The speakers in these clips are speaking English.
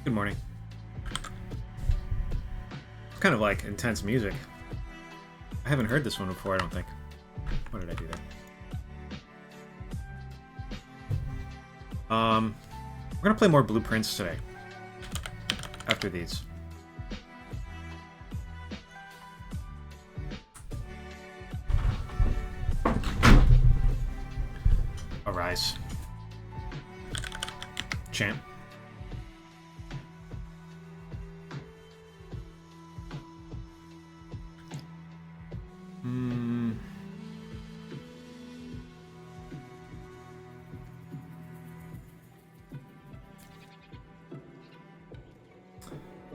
Good morning. It's kind of like intense music. I haven't heard this one before, I don't think. What did I do there? We're gonna play more blueprints today. After these. Arise. Champ.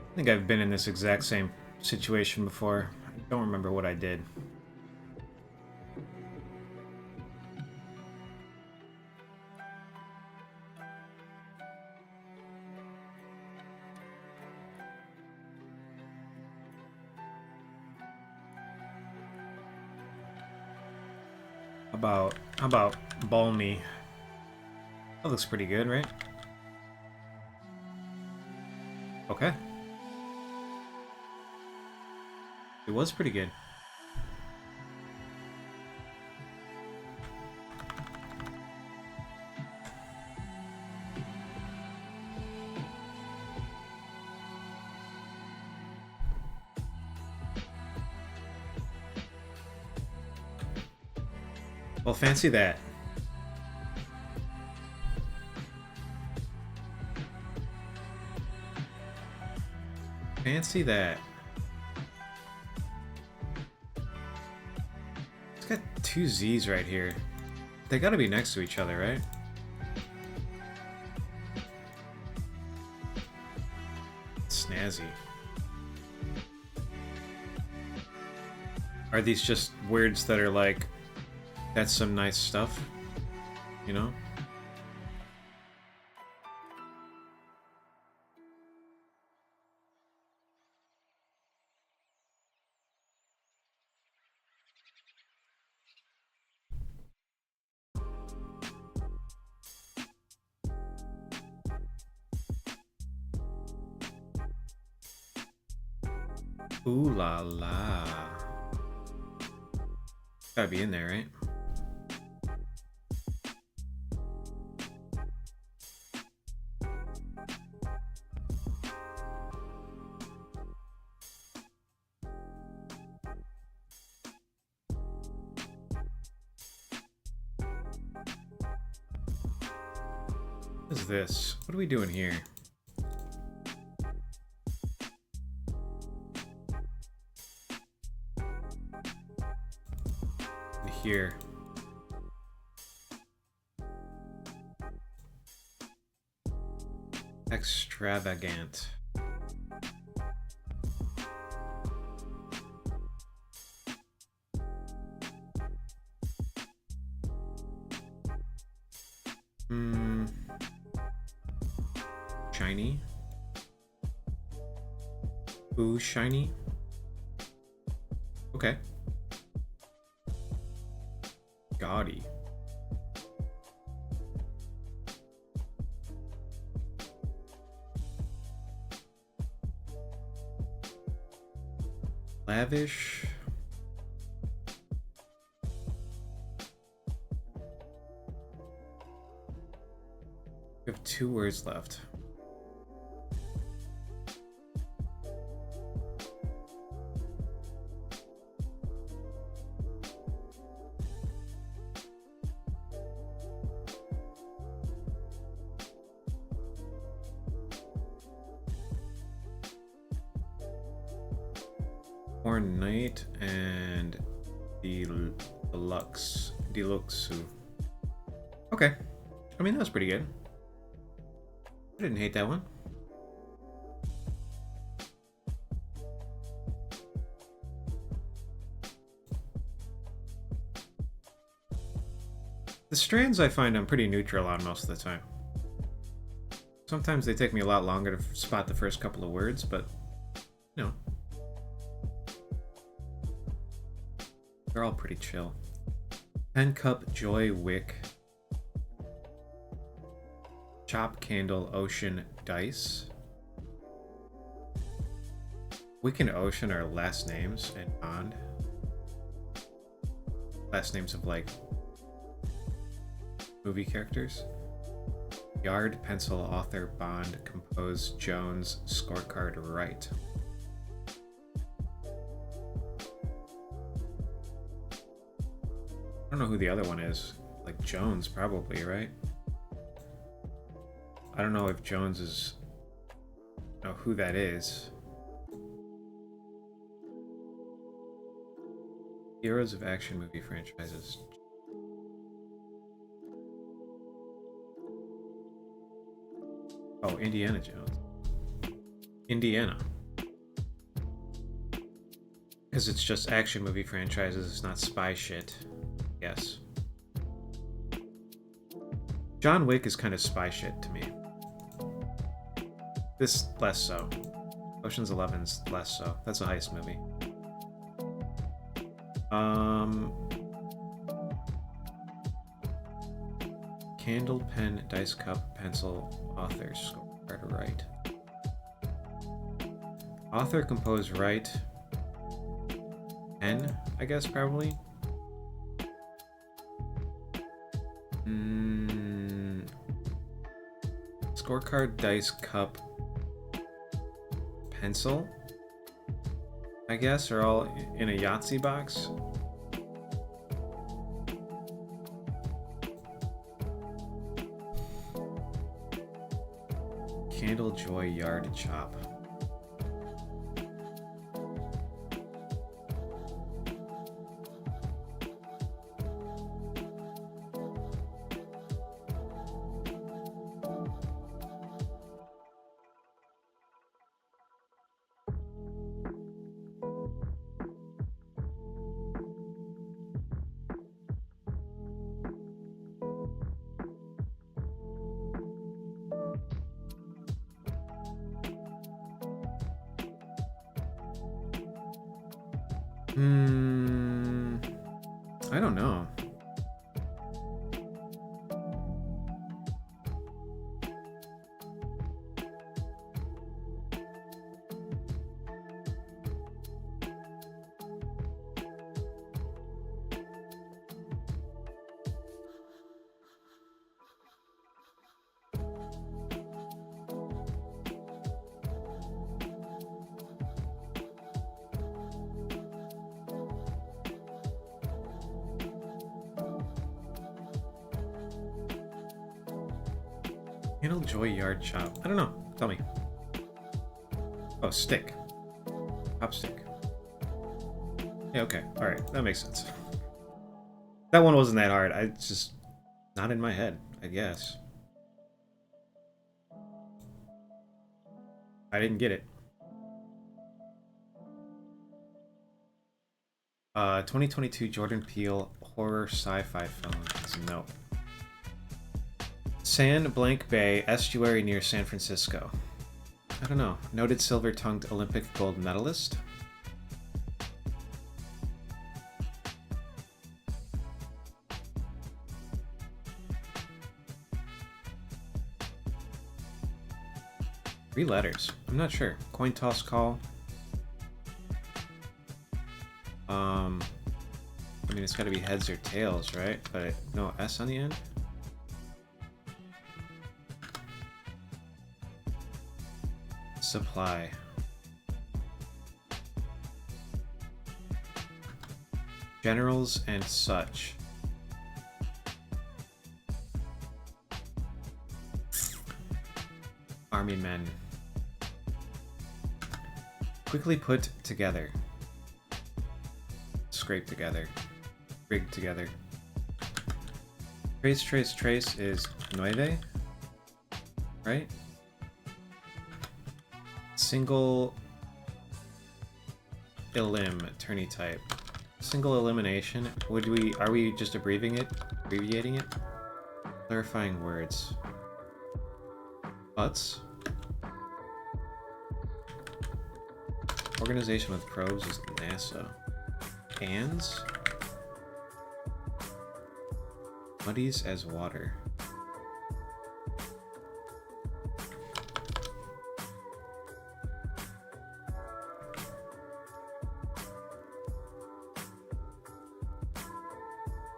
I think I've been in this exact same situation before. I don't remember what I did. How about balmy? That looks pretty good, right? Okay. It was pretty good. Well, fancy that. Fancy that. It's got two Z's right here. They gotta be next to each other, right? Snazzy. Are these just words that are like, that's some nice stuff? You know? Ooh la la. Gotta be in there, right? What is this? What are we doing here? Here. Extravagant. Shiny. Ooh, shiny. Okay. Gaudy. Lavish. We have 2 words left. Ornate and deluxe. Okay. I mean, that was pretty good. I didn't hate that one. The strands I find I'm pretty neutral on most of the time. Sometimes they take me a lot longer to spot the first couple of words, but, you know. They're all pretty chill. 10 Cup, Joy, Wick. Chop, Candle, Ocean, Dice. Weekend Ocean are last names and Bond. Last names of like movie characters. Yard, pencil, author, Bond, compose, Jones, scorecard, Wright. I don't know who the other one is. Like Jones, probably, right? I don't know if Jones is... know who that is. Heroes of action movie franchises. Oh, Indiana Jones. Indiana. Because it's just action movie franchises, it's not spy shit. Yes. John Wick is kind of spy shit to me. This, less so. Ocean's 11's less so. That's a heist movie. Candle, pen, dice cup, pencil, author, scorecard, Wright. Author, compose, Wright. Pen, I guess, probably. Scorecard, dice, cup, pencil, I guess, are all in a Yahtzee box. Candle, joy, yard, chop. I don't know. Handle, joy, yard, chop. I don't know. Tell me. Oh, stick. Hop stick. Yeah, okay. Alright, that makes sense. That one wasn't that hard. I just... not in my head, I guess. I didn't get it. 2022 Jordan Peele horror sci-fi film. No. San Blanc Bay, estuary near San Francisco. I don't know. Noted silver-tongued Olympic gold medalist. Three letters. I'm not sure. Coin toss call. I mean, it's got to be heads or tails, right? But no S on the end. Supply. Generals and such. Army men. Quickly put together. Scrape together. Rig together. Trace, trace, trace is nueve, right? Single elim, tourney type. Single elimination. Are we just abbreviating it? Clarifying words. Butts. Organization with probes is NASA. Hands. Muddies as water.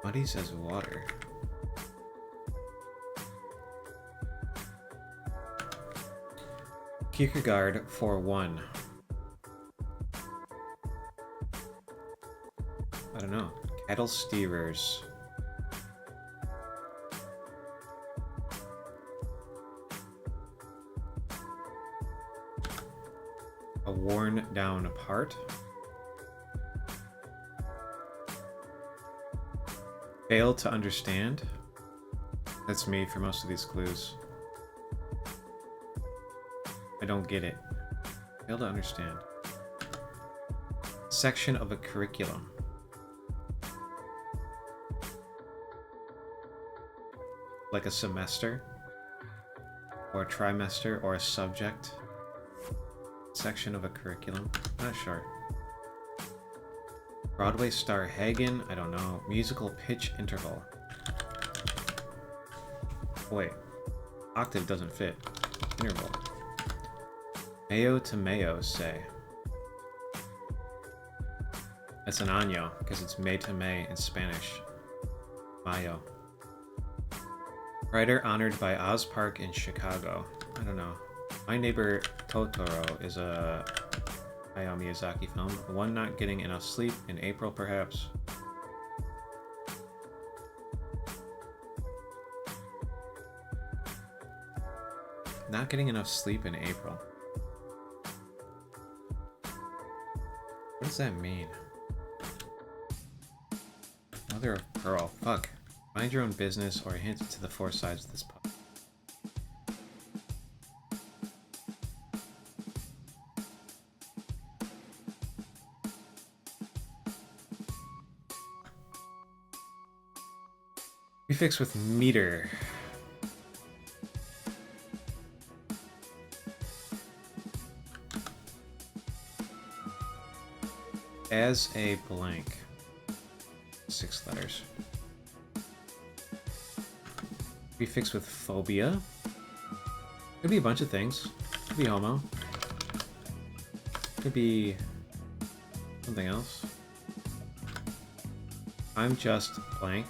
Muddies as water. Kierkegaard for 1. I don't know. Cattle steerers. A worn down part. Fail to understand. That's me for most of these clues. I don't get it. Fail to understand. Section of a curriculum. Like a semester, or a trimester, or a subject. Section of a curriculum. Not sure. Broadway star Hagen. I don't know. Musical pitch interval. Wait. Octave doesn't fit. Interval. Mayo to mayo, say. That's an año, because it's May to May in Spanish. Mayo. Writer honored by Oz Park in Chicago. I don't know. My Neighbor Totoro is a Hayao Miyazaki film. One not getting enough sleep in April, perhaps. Not getting enough sleep in April. What does that mean? Mother of pearl. Fuck. Mind your own business or hint to the four sides of this puzzle. Prefix with meter. As a blank. 6 letters. Prefix with phobia. Could be a bunch of things. Could be homo. Could be something else. I'm just blank.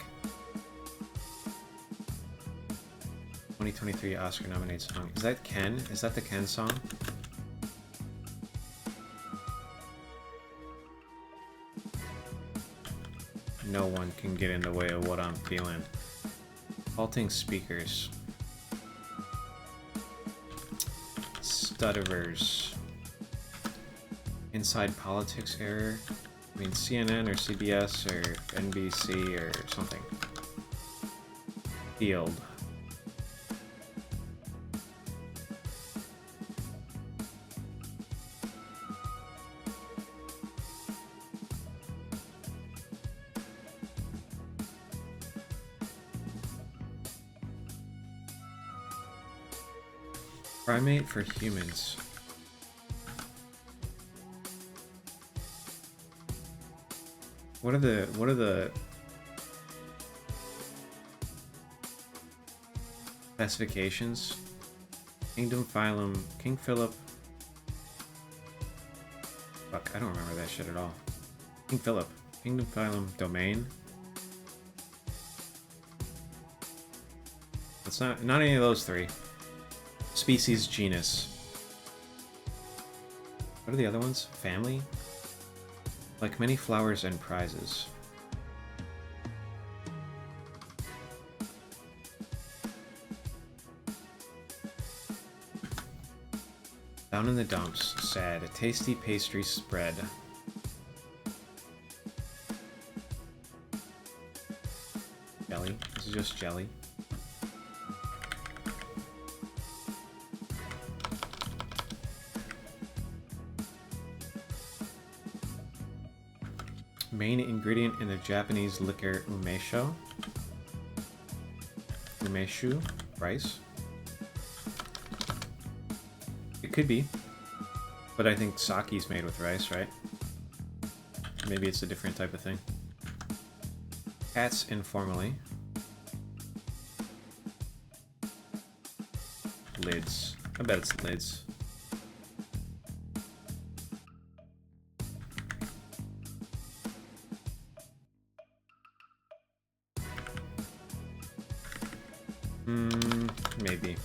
2023 Oscar nominated song. Is that Ken? Is that the Ken song? No one can get in the way of what I'm feeling. Halting speakers. Stutterers. Inside politics error. I mean CNN or CBS or NBC or something. Field. Primate for humans. What are the specifications? Kingdom, phylum, King Philip. Fuck, I don't remember that shit at all. King Philip. Kingdom, phylum, domain. It's not any of those three. Species, genus. What are the other ones? Family? Like many flowers and prizes. Down in the dumps. Sad. A tasty pastry spread. Jelly. This is just jelly. Main ingredient in the Japanese liquor umesho. Umeshu, rice. It could be, but I think sake's made with rice, right? Maybe it's a different type of thing. Cats informally. Lids. I bet it's lids. Maybe.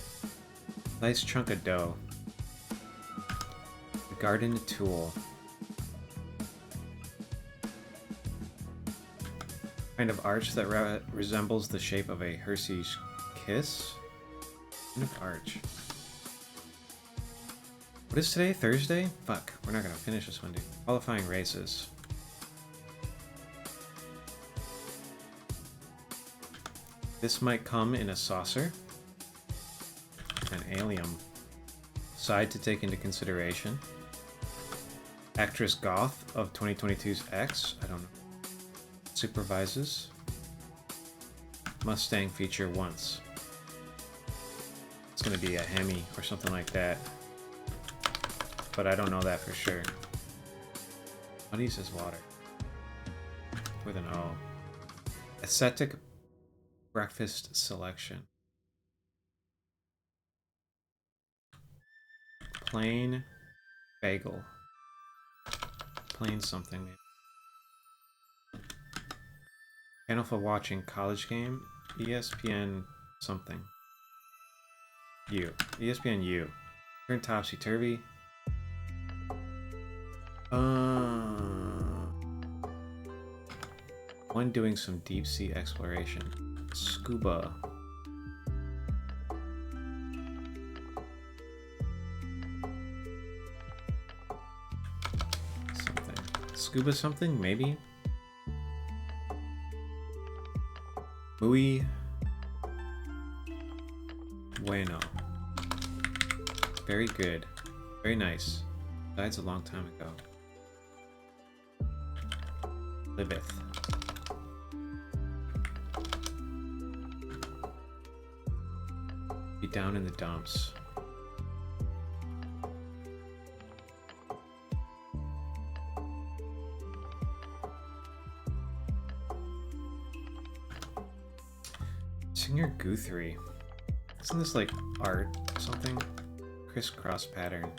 Nice chunk of dough. The garden tool. Kind of arch that resembles the shape of a Hershey's kiss. Kind of arch. What is today? Thursday? Fuck, we're not gonna finish this one, dude. Qualifying races. This might come in a saucer. An alien. Side to take into consideration. Actress Goth of 2022's X. I don't know. Supervises. Mustang feature once. It's gonna be a Hemi or something like that. But I don't know that for sure. What uses water? With an O. Aesthetic breakfast selection. Plain bagel. Plain something. Channel for watching college game. ESPN something. U. ESPN U. Turn topsy-turvy. One doing some deep sea exploration. Scuba. Something. Scuba something, maybe? Muy bueno. Very good. Very nice. Died a long time ago. Liveth. Be down in the dumps. Singer Guthrie. Isn't this like art or something? Crisscross pattern.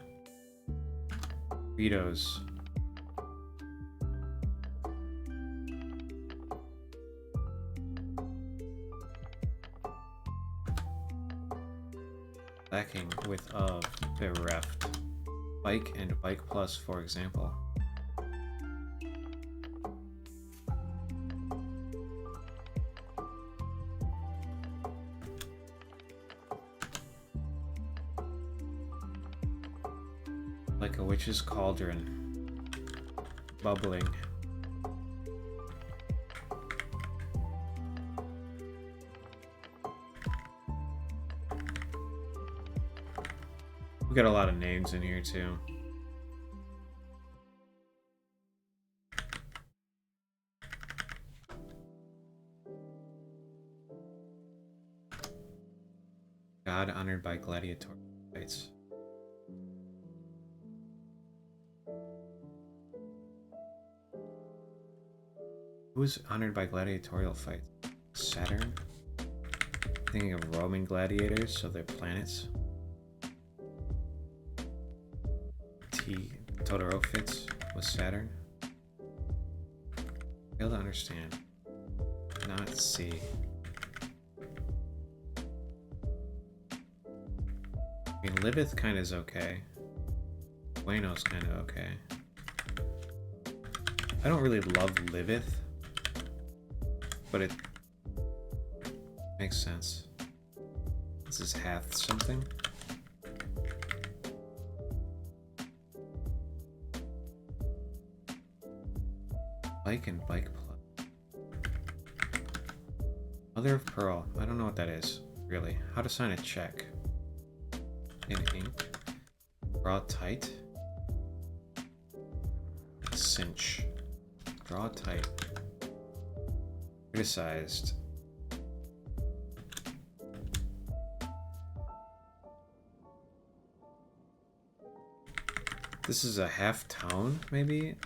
Burritos. Lacking with of bereft. Bike and Bike Plus, for example. Like a witch's cauldron. Bubbling. We got a lot of names in here too. God honored by gladiatorial fights. Who was honored by gladiatorial fights? Saturn? Thinking of Roman gladiators, so they're planets. Totoro fits with Saturn. Fail to understand. Not C. I mean, Liveth kind of is okay. Bueno's kind of okay. I don't really love Liveth, but it makes sense. This is hath something. Bike and Bike Plus. Mother of Pearl. I don't know what that is, really. How to sign a check. In ink. Draw tight. Cinch. Draw tight. Criticized. This is a half tone, maybe?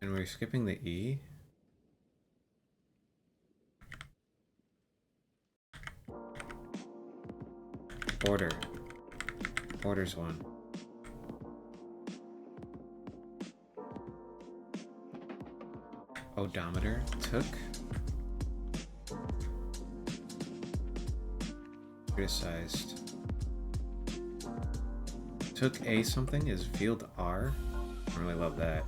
And we're skipping the E? Order. Order's one. Odometer. Took. Criticized. Took A something is field R. I really love that.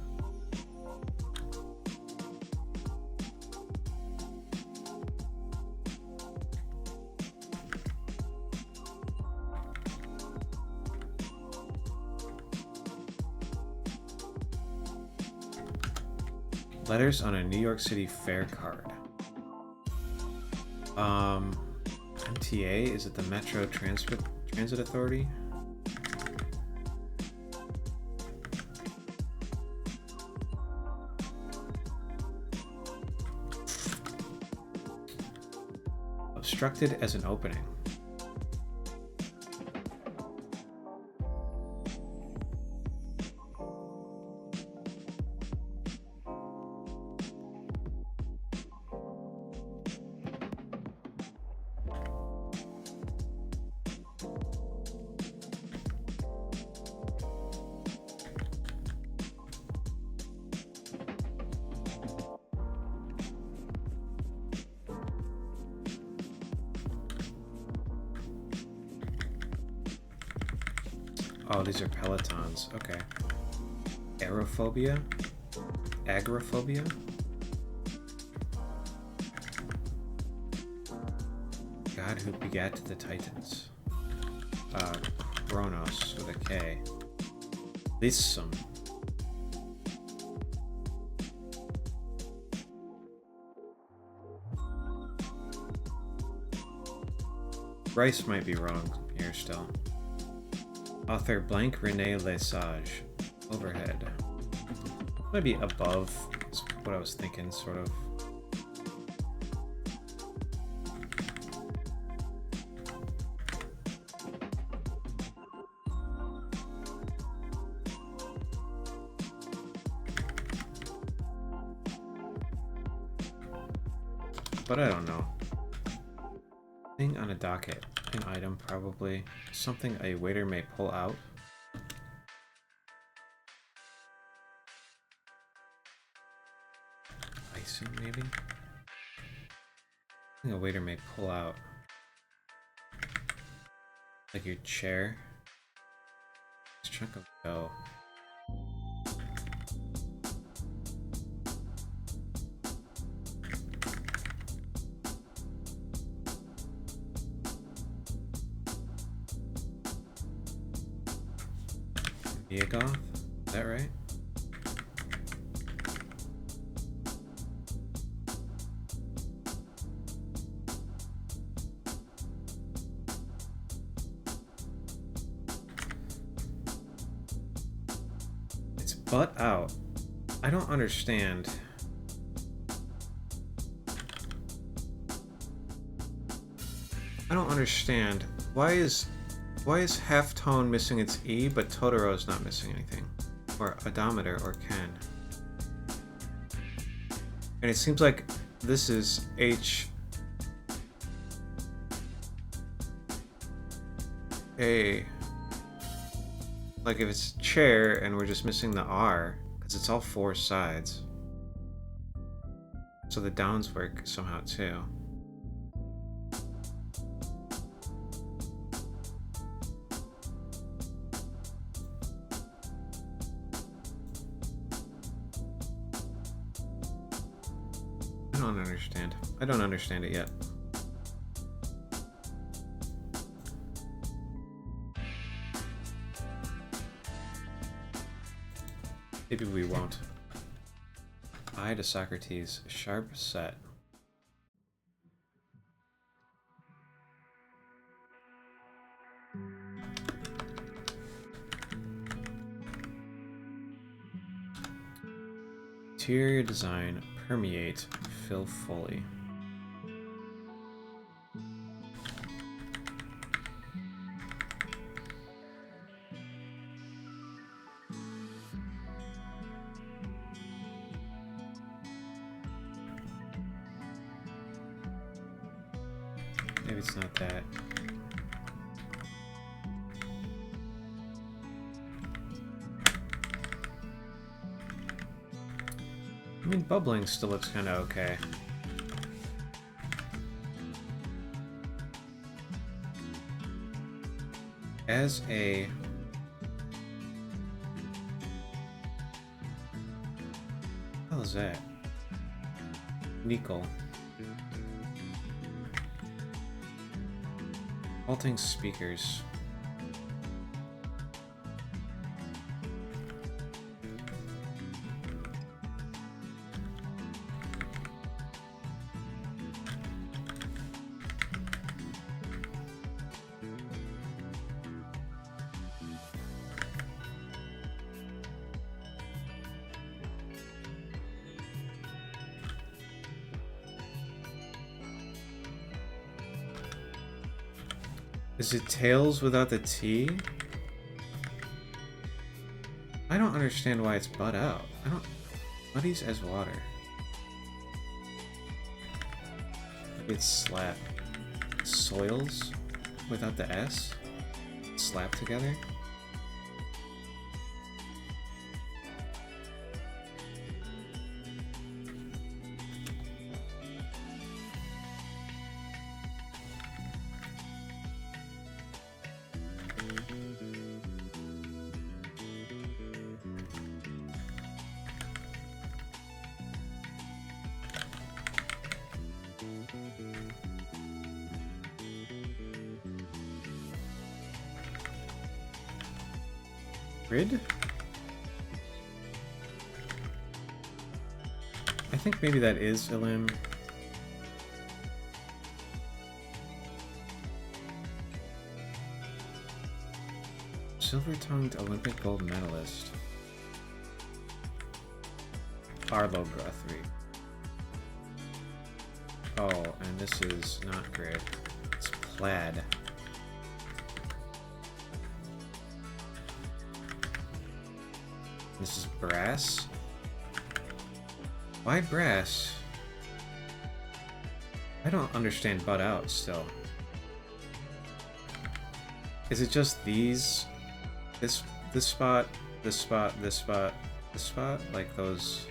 Letters on a New York City Fair card. MTA, is it the Metro Transit Authority? Obstructed as an opening. Oh, these are pelotons. Okay. Aerophobia? Agoraphobia? God who begat the Titans. Kronos with a K. Lissum. Bryce might be wrong here still. Author blank Rene Lesage. Overhead. Might be above is what I was thinking, sort of. But I don't know. Thing on a docket. An item, probably. Something a waiter may pull out. Icing, maybe? Something a waiter may pull out. Like your chair. This chunk of dough. Goth? Is that right? It's butt out. I don't understand. I don't understand. Why is Halftone missing its E, but Totoro's not missing anything? Or Odometer, or Ken. And it seems like this is H... A... Like if it's chair and we're just missing the R, because it's all four sides. So the downs work somehow too. I don't understand it yet. Maybe we won't. I to Socrates, sharp set. Interior design, permeate, fill fully. Maybe it's not that. I mean, bubbling still looks kind of okay. As a... What the hell is that? Nickel. Halting speakers. Is it tails without the T? I don't understand why it's butt out. I don't... Muddies as water. Maybe it's slap. Soils without the S? Slap together? Grid? I think maybe that is Ilim. Silver-tongued Olympic gold medalist. Arlo Guthrie. Oh, and this is not grid. It's plaid. This is brass. Why brass? I don't understand butt out still. Is it just these? This spot, this spot, this spot, this spot? Like those...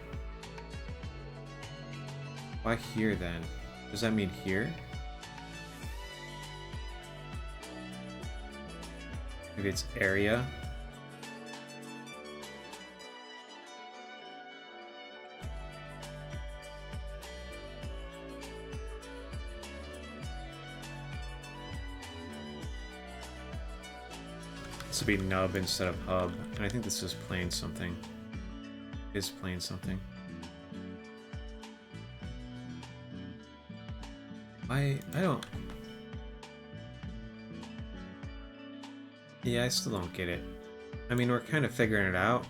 Why here then? Does that mean here? Maybe it's area? This would be nub instead of hub, and I think this is plain something. Is plain something. I don't... Yeah, I still don't get it. I mean, we're kind of figuring it out.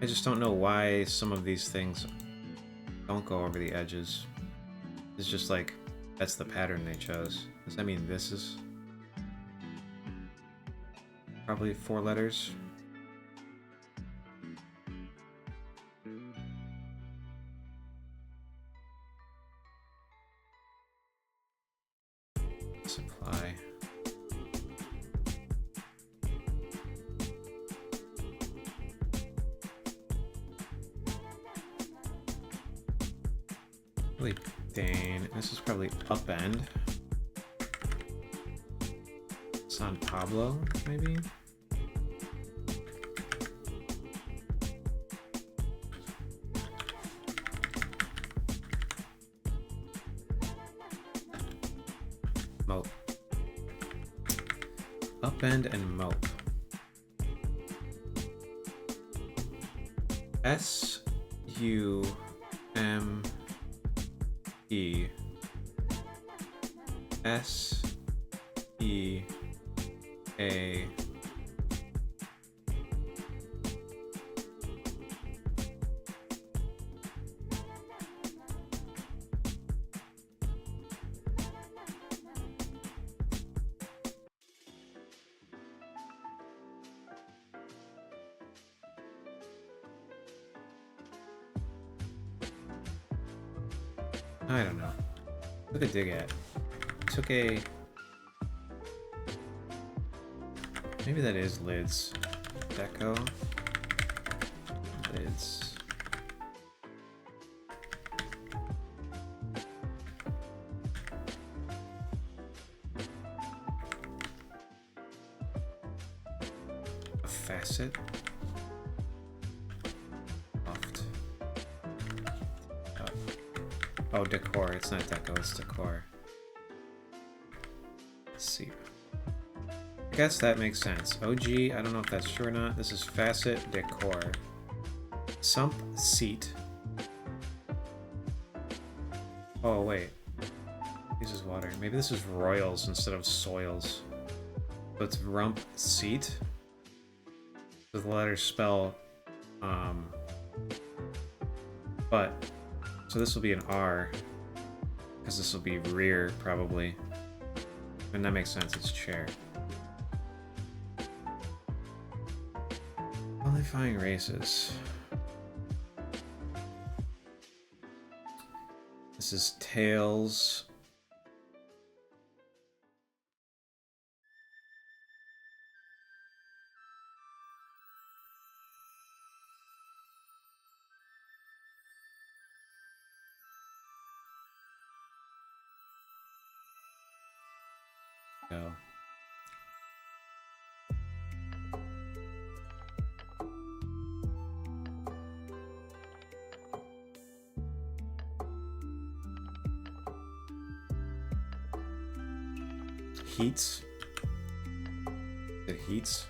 I just don't know why some of these things don't go over the edges. It's just like, that's the pattern they chose. Does that mean this is... Probably 4 letters. Supply. Really Dane. This is probably upend. San Pablo, maybe? Mope. Upend and mope. S-U-M-E S-E-A I don't know. Look at dig at. Took a... Maybe that is lids. Deco. Lids. facet. Loft. Oh, decor. It's not deco, it's decor. Let's see. I guess that makes sense. OG, I don't know if that's true or not. This is facet, decor. Sump, seat. Oh, wait. This is water. Maybe this is royals instead of soils. So it's rump, seat. The letters spell, but, so this will be an R, because this will be rear, probably. And that makes sense, it's chair. Qualifying races. This is tails. Go. Heats. The heats.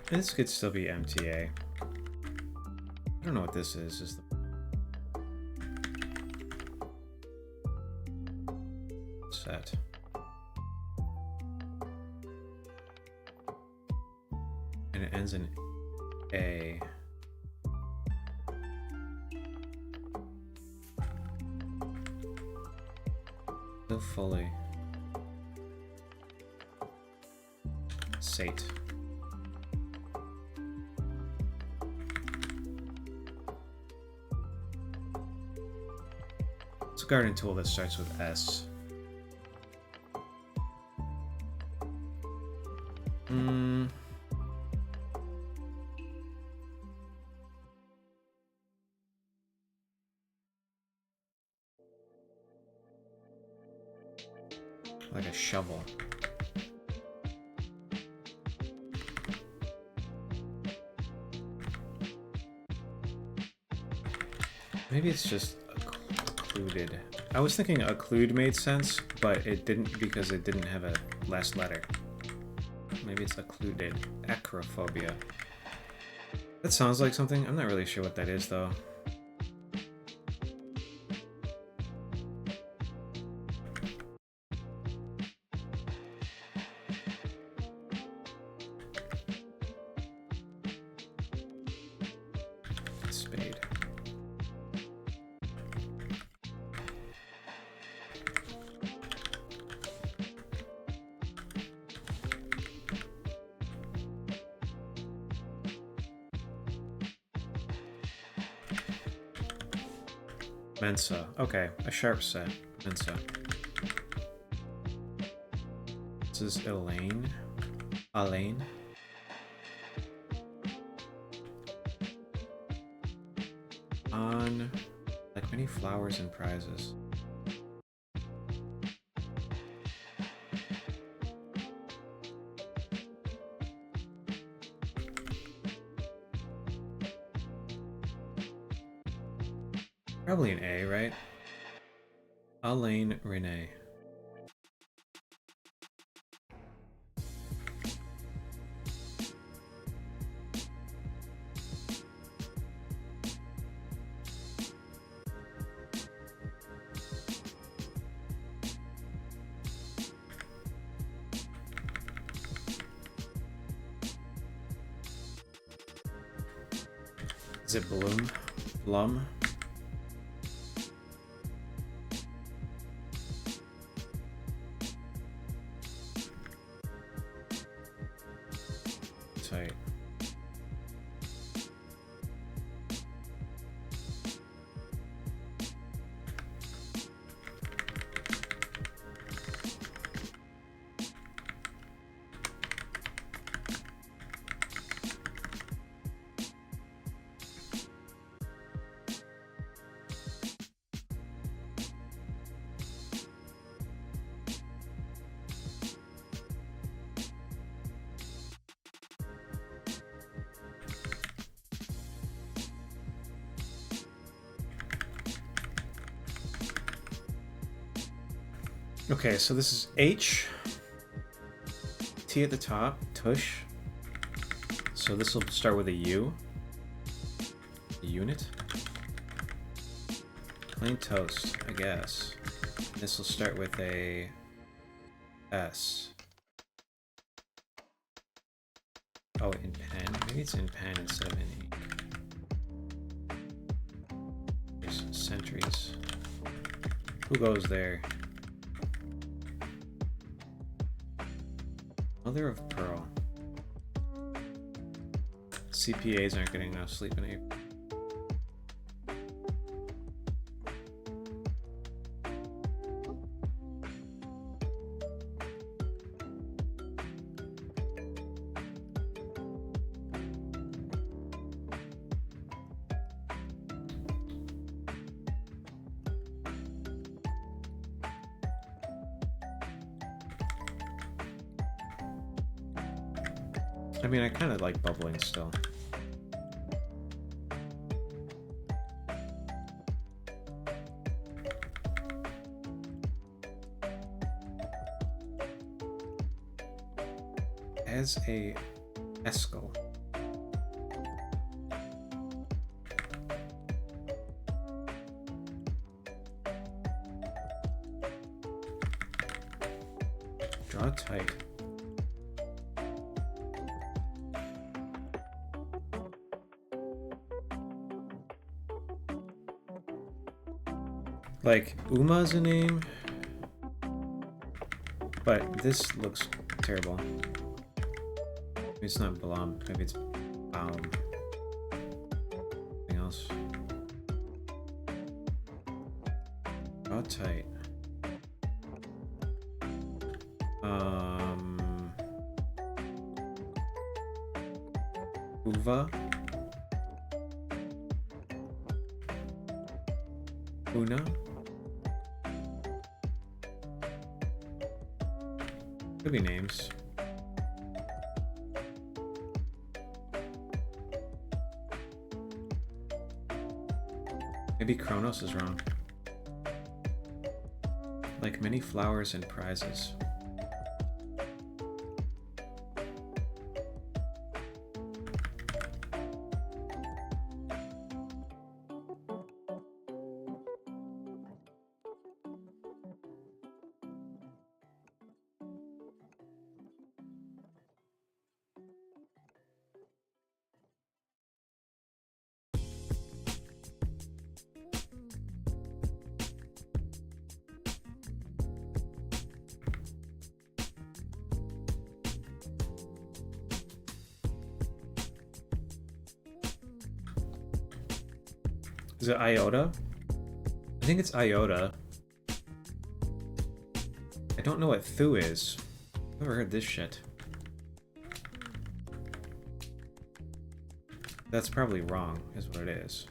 This could still be MTA. I don't know what this is. Is the set. And it ends in A. So fully. Sate. It's a garden tool that starts with S. Like a shovel. Maybe it's just occluded. I was thinking occlude made sense, but it didn't because it didn't have a last letter. Maybe it's occluded. Acrophobia. That sounds like something. I'm not really sure what that is, though. Spade. Mensa. Okay, a sharp set. Mensa. This is Elaine. Elaine. On like many flowers and prizes. Probably an A, right? Elaine Renee. it Bloom? Blum? Tight. Okay, so this is H, T at the top, tush. So this will start with a U. Unit. Plain toast, I guess. This will start with a S. Oh, in pen. Maybe it's in pen instead of in ink. There's sentries. Who goes there? Mother of pearl. CPAs aren't getting enough sleep in April. I mean, I kind of like bubbling still. As a Eskel. Draw tight. Like, Uma's a name, but this looks terrible. Maybe it's not Blum, maybe it's Baum. Anything else? Draw tight. Uva. Una. Could be names. Maybe Kronos is wrong. Like many flowers and prizes. Is it Iota? I think it's Iota. I don't know what Thu is. I've never heard this shit. That's probably wrong, is what it is.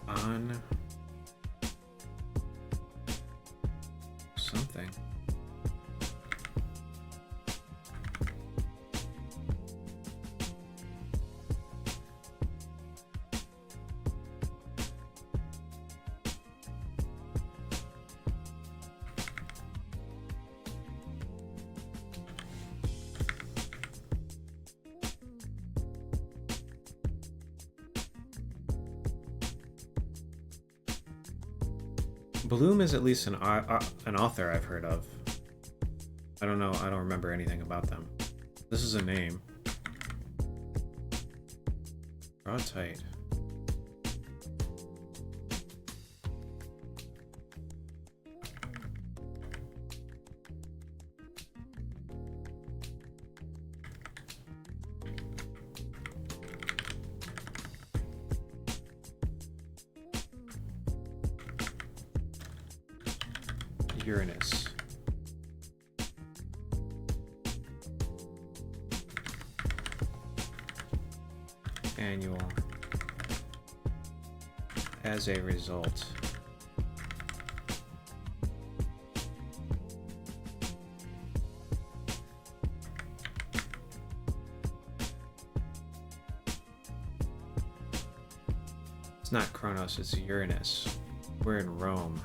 On something. Bloom is at least an author I've heard of. I don't know. I don't remember anything about them. This is a name. Draw tight. Uranus. Annual. As a result. It's not Kronos, it's Uranus. We're in Rome.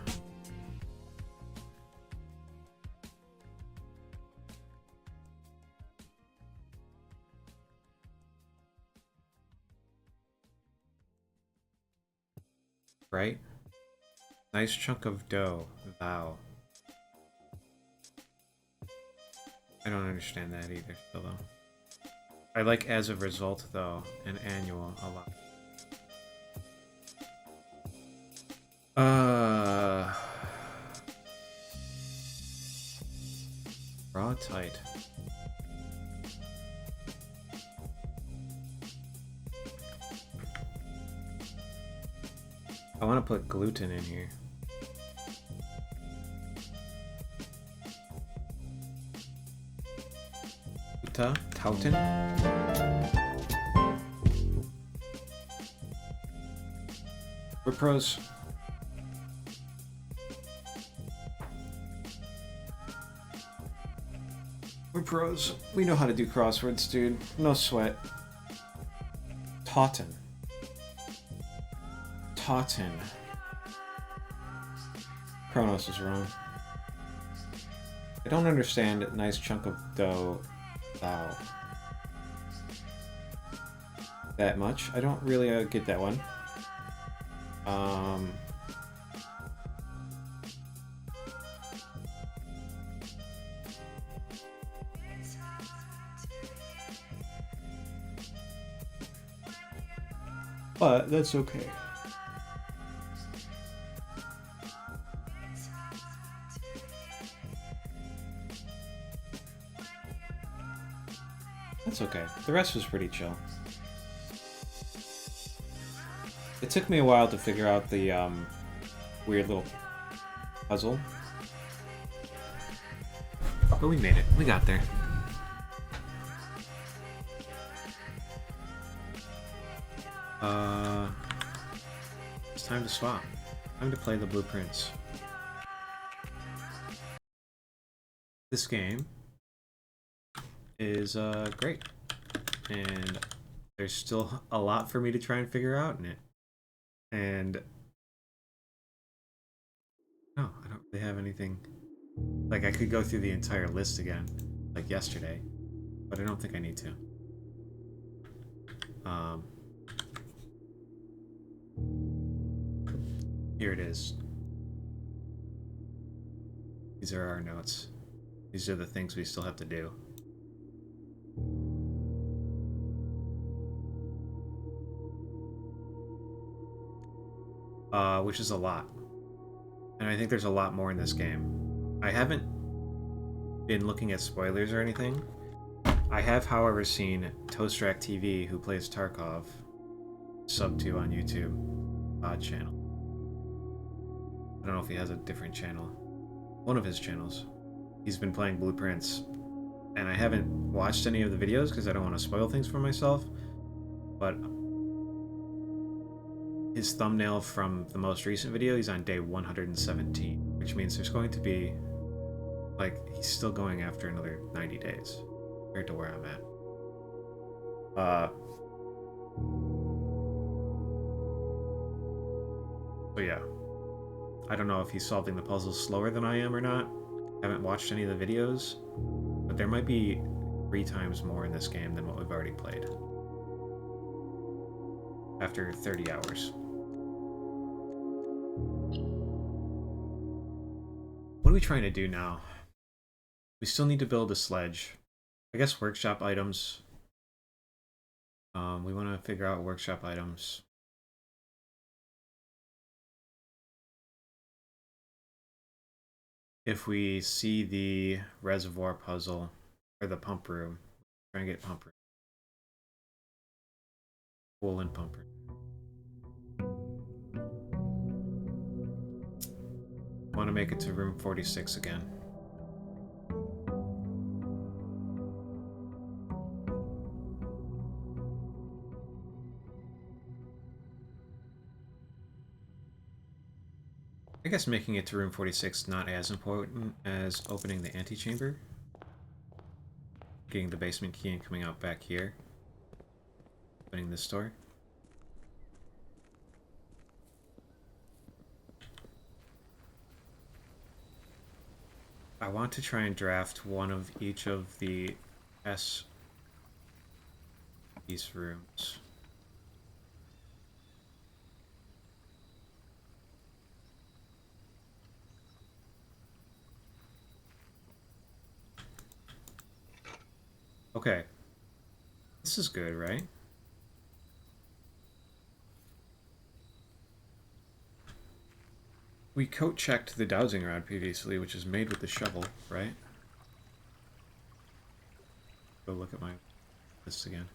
Right? Nice chunk of dough. Vow. I don't understand that either, still though. I like as a result though, and annual a lot. Raw tight. I want to put gluten in here. Tauten? We're pros. We're pros. We know how to do crosswords, dude. No sweat. Tauten. Tauten. Kronos is wrong. I don't understand nice chunk of dough. Wow. That much. I don't really get that one. But that's okay. That's okay. The rest was pretty chill. It took me a while to figure out the weird little puzzle. But we made it. We got there. It's time to swap. Time to play the blueprints. This game is great, and there's still a lot for me to try and figure out in it. And no, I don't really have anything. Like, I could go through the entire list again, like yesterday, but I don't think I need to. Here it is. These are our notes. These are the things we still have to do. Which is a lot. And I think there's a lot more in this game. I haven't been looking at spoilers or anything. I have, however, seen Toastrak TV, who plays Tarkov, sub to on YouTube, odd channel. I don't know if he has a different channel. One of his channels. He's been playing Blueprints, and I haven't watched any of the videos because I don't want to spoil things for myself, but his thumbnail from the most recent video, he's on day 117, which means there's going to be, like, he's still going after another 90 days compared to where I'm at. So yeah, I don't know if he's solving the puzzles slower than I am or not. I haven't watched any of the videos, but there might be 3 times more in this game than what we've already played after 30 hours. What are we trying to do now? We still need to build a sledge. I guess workshop items. We want to figure out workshop items. If we see the reservoir puzzle, or the pump room, try and get pump room. Woolen pump room. Want to make it to room 46 again. I guess making it to room 46 not as important as opening the antechamber. Getting the basement key and coming out back here. Opening this door. I want to try and draft one of each of the these rooms. Okay. This is good, right? We coat-checked the dowsing rod previously, which is made with the shovel, right? Go look at my list again.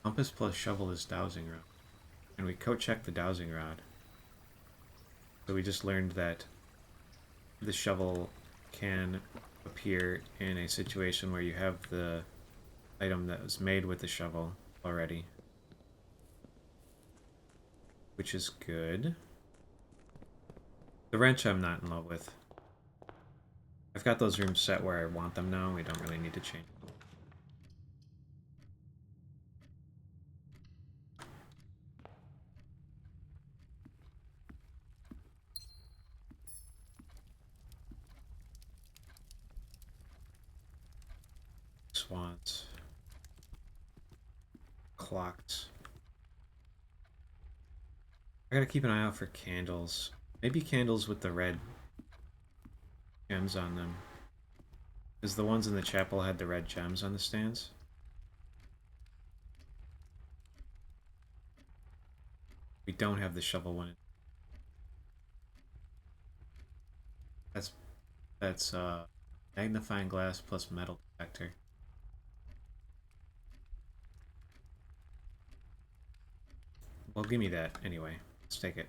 Compass plus shovel is dowsing rod. And we coat-checked the dowsing rod. So we just learned that the shovel can appear in a situation where you have the item that was made with the shovel already. Which is good. The wrench I'm not in love with. I've got those rooms set where I want them now. We don't really need to change. Swans. Clocked. I gotta keep an eye out for candles. Maybe candles with the red gems on them. Because the ones in the chapel had the red gems on the stands. We don't have the shovel one. That's magnifying glass plus metal detector. Well, give me that anyway. Let's take it.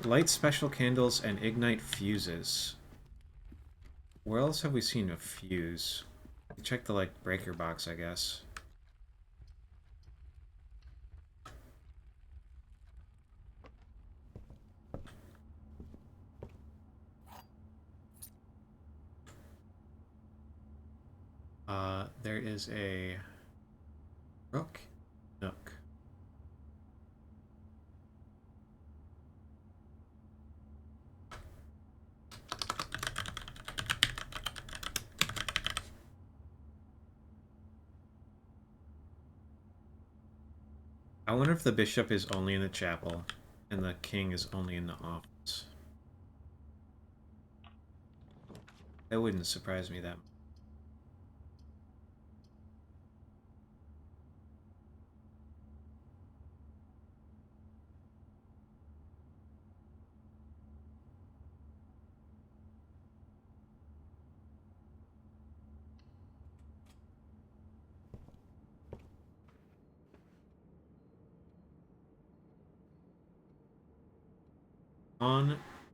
Light special candles and ignite fuses. Where else have we seen a fuse? Check the like breaker box, I guess. There is a rook nook. I wonder if the bishop is only in the chapel and the king is only in the office. That wouldn't surprise me that much.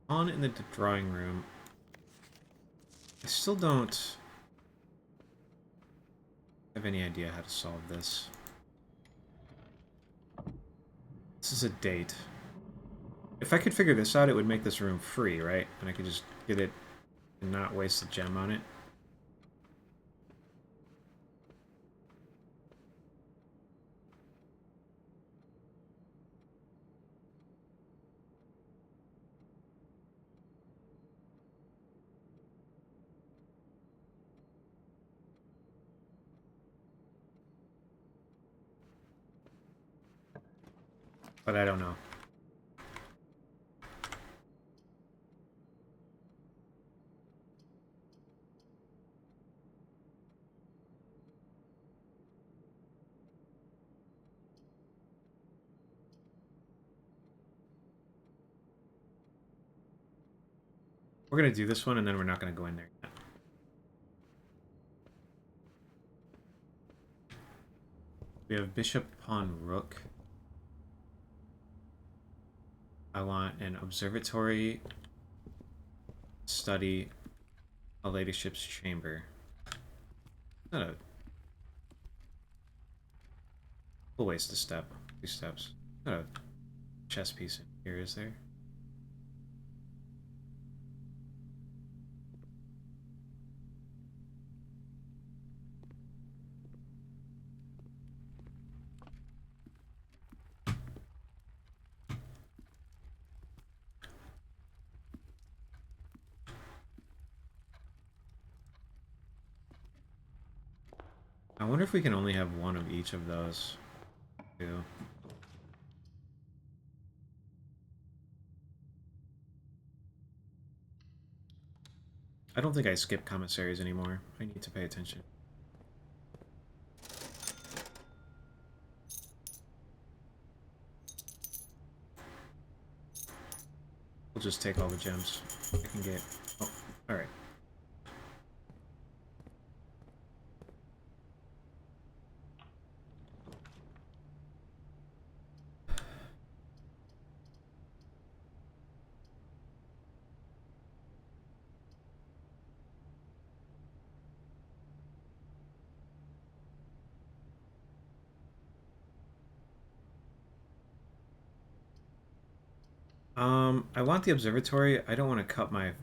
On in the drawing room. I still don't have any idea how to solve this. This is a date. If I could figure this out, it would make this room free, right? And I could just get it and not waste a gem on it. but I don't know. We're gonna do this one, and then we're not gonna go in there yet. We have bishop, pawn, rook. I want an observatory, study, a ladyship's chamber. Not a... We'll waste a step. 2 steps. Not a chess piece in here, is there? I wonder if we can only have one of each of those. Two. I don't think I skip commissaries anymore. I need to pay attention. We'll just take all the gems I can get. Oh, alright. I want the observatory. I don't want to cut my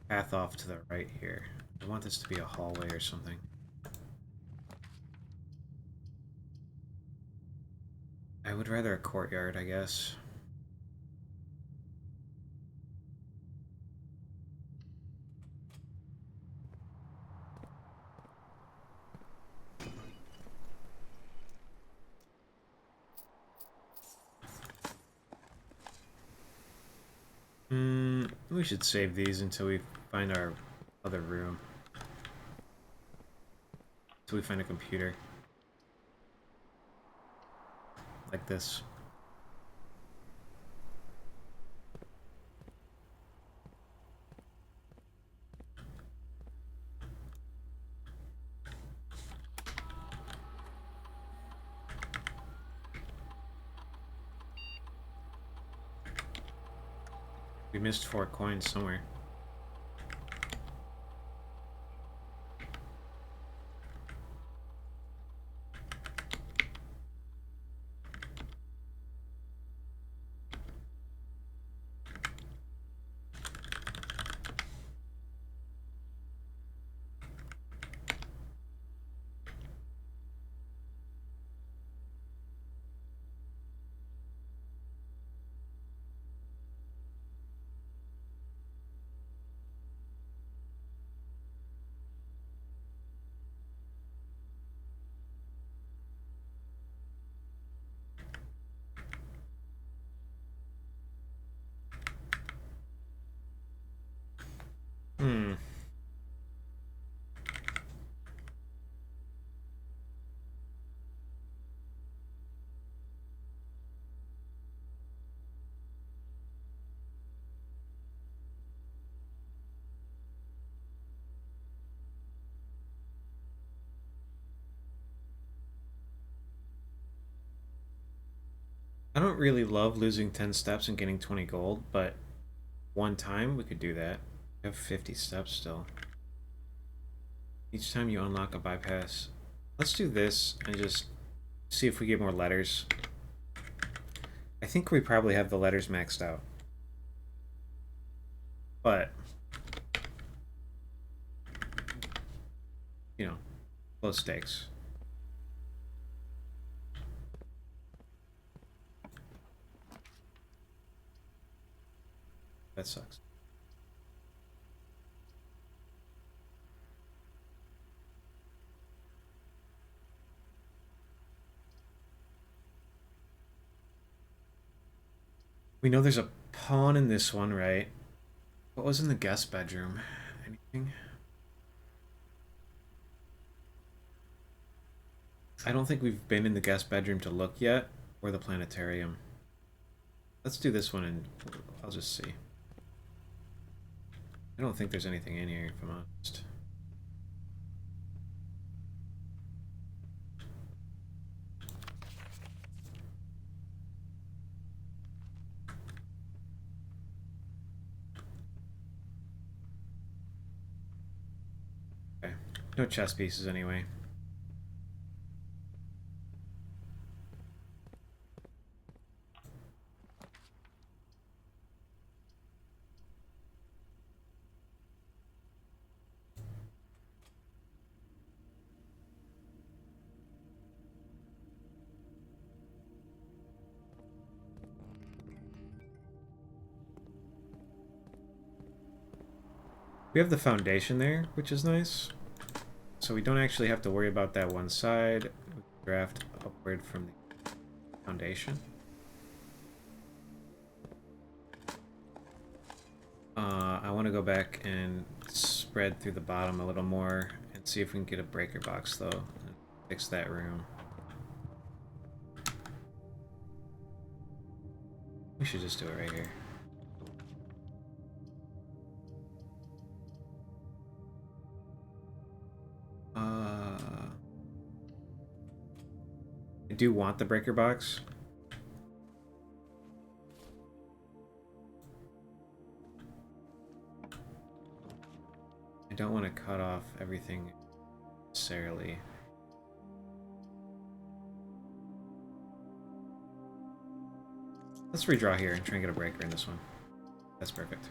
path off to the right here. I want this to be a hallway or something. I would rather a courtyard, I guess. We should save these until we find our other room. Until we find a computer. Like this. We missed 4 coins somewhere. I don't really love losing 10 steps and getting 20 gold, but one time we could do that. We have 50 steps still. Each time you unlock a bypass. Let's do this and just see if we get more letters. I think we probably have the letters maxed out. But, you know, low stakes. That sucks. We know there's a pawn in this one, right? What was in the guest bedroom? Anything? I don't think we've been in the guest bedroom to look yet, or the planetarium. Let's do this one and I'll just see. I don't think there's anything in here, if I'm honest. Okay. No chess pieces anyway. We have the foundation there, which is nice. So we don't actually have to worry about that one side. We can draft upward from the foundation. I want to go back and spread through the bottom a little more and see if we can get a breaker box, though, and fix that room. We should just do it right here. I do want the breaker box. I don't want to cut off everything necessarily. Let's redraw here and try and get a breaker in this one. That's perfect.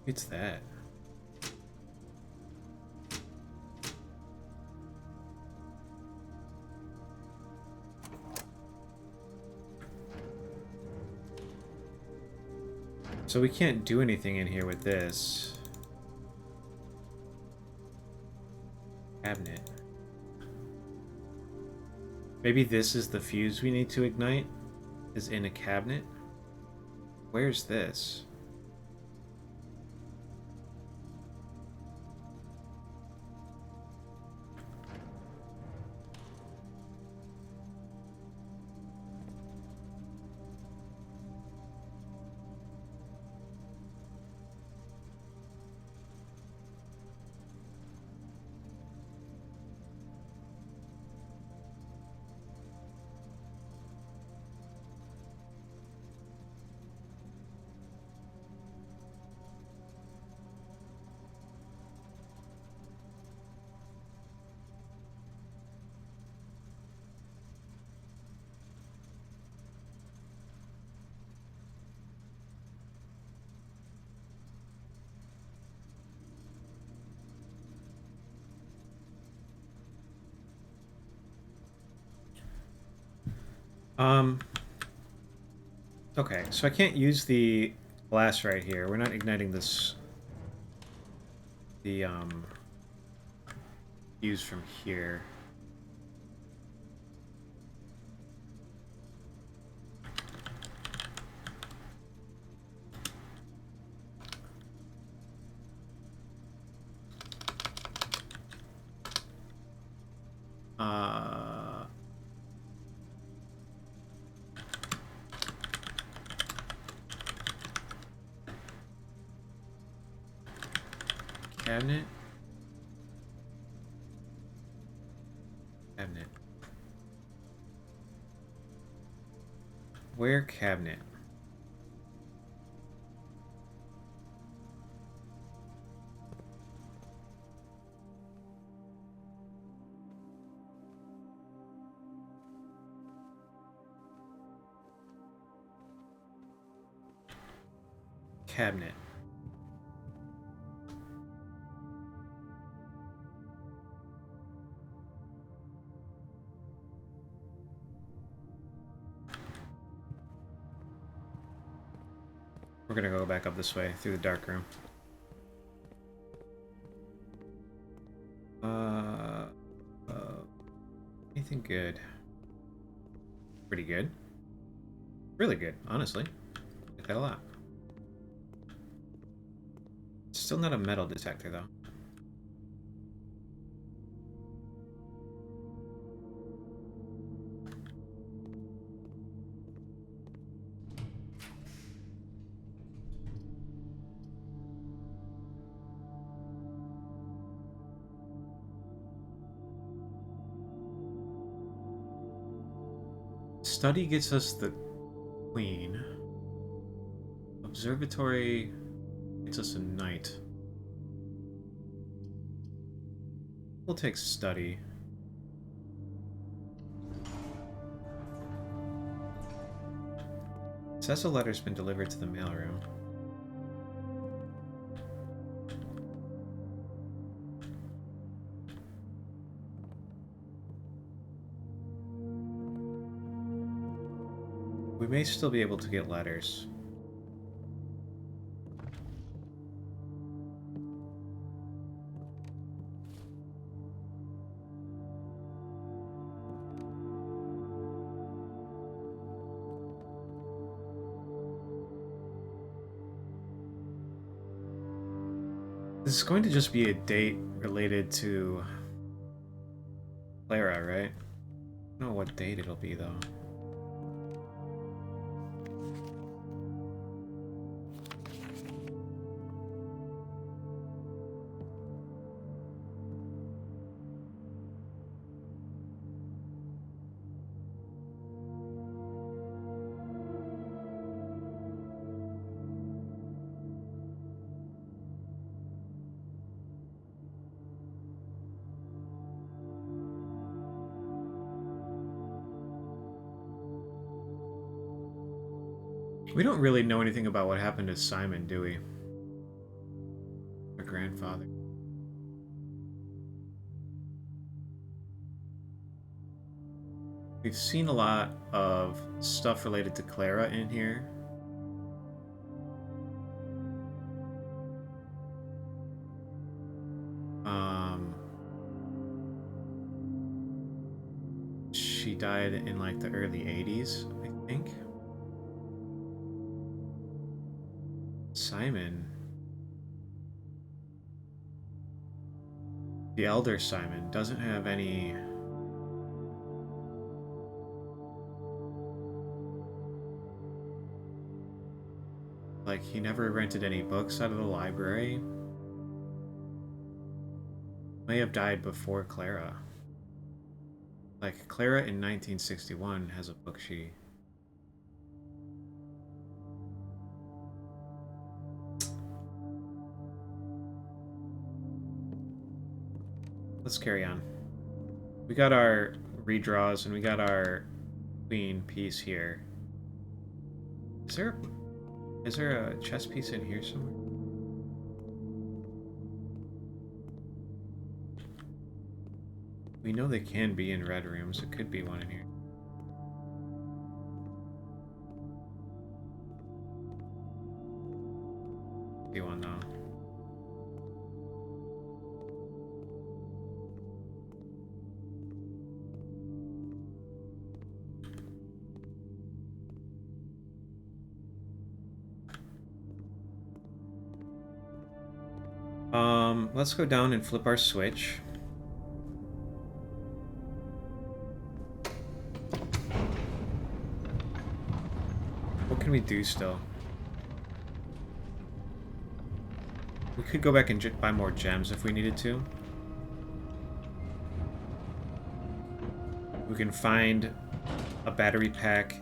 It's that. So we can't do anything in here with this cabinet. Maybe this is the fuse we need to ignite, is in a cabinet. Where's this? Okay, so I can't use the glass right here. We're not igniting this, the, fuse from here. Cabinet? Cabinet. Where cabinet? Cabinet. We're gonna go back up this way through the dark room. Anything good? Pretty good. Really good, honestly. Like that a lot. Still not a metal detector, though. Study gets us the queen. Observatory gets us a knight. We'll take study. Says a letter's been delivered to the mailroom. We may still be able to get letters. This is going to just be a date related to Clara, right? I don't know what date it'll be, though. We don't really know anything about what happened to Simon, do we? Our grandfather. We've seen a lot of stuff related to Clara in here. She died in like the early 80s, I think. Simon. The elder Simon doesn't have any... Like, he never rented any books out of the library. May have died before Clara. Like, Clara in 1961 has a book she... Let's carry on. We got our redraws and we got our queen piece here. Is there a chess piece in here somewhere? We know they can be in red rooms. It could be one in here. Be one though. Let's go down and flip our switch. What can we do still? We could go back and buy more gems if we needed to. We can find a battery pack.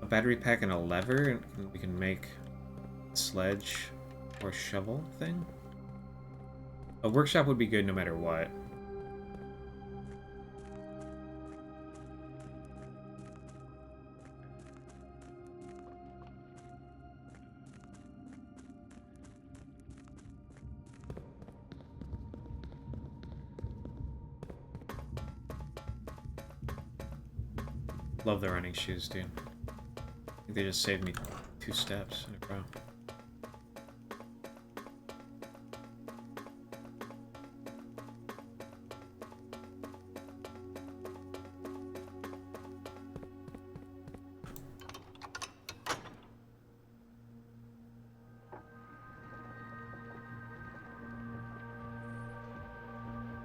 A battery pack and a lever, and we can make a sledge or shovel thing. A workshop would be good no matter what. Love the running shoes, dude. I think they just saved me 2 steps in a row.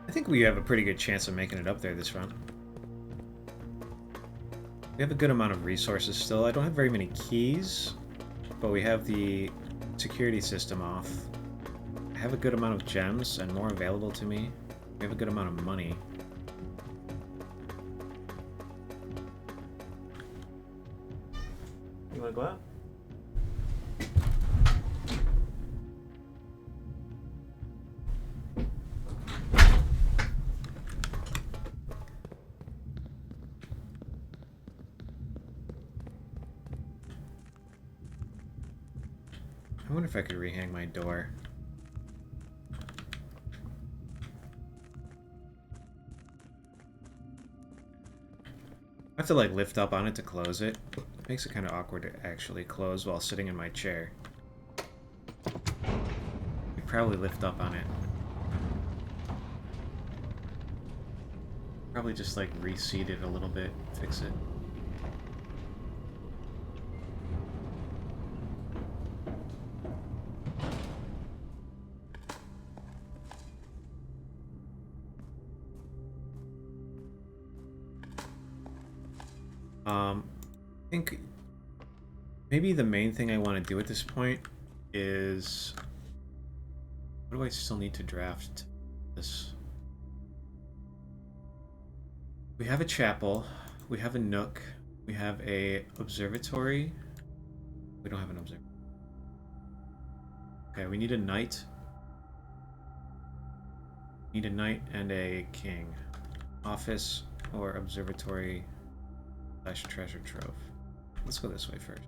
I think we have a pretty good chance of making it up there this run. We have a good amount of resources still. I don't have very many keys, but we have the security system off. I have a good amount of gems and more available to me. We have a good amount of money. You wanna go out? I wonder if I could rehang my door. I have to like lift up on it to close it. It makes it kind of awkward to actually close while sitting in my chair. You probably lift up on it. Probably just like reseat it a little bit, fix it. I think maybe the main thing I want to do at this point is... What do I still need to draft this? We have a chapel, we have a nook, we have a observatory. We don't have an observatory. Okay, we need a knight. Need a knight and a king. Office or observatory / treasure trove. Let's go this way first.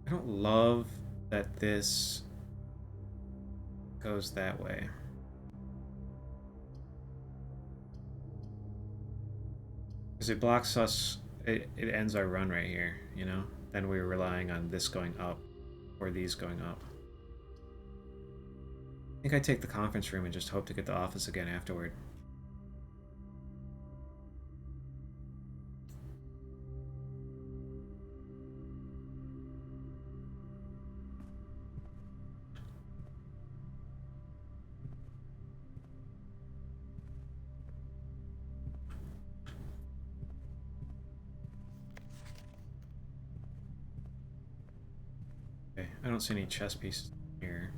I don't love that this goes that way. Because it blocks us, it ends our run right here, you know? Then we're relying on this going up, or these going up. I think I take the conference room and just hope to get the office again afterward. Okay, I don't see any chess pieces here.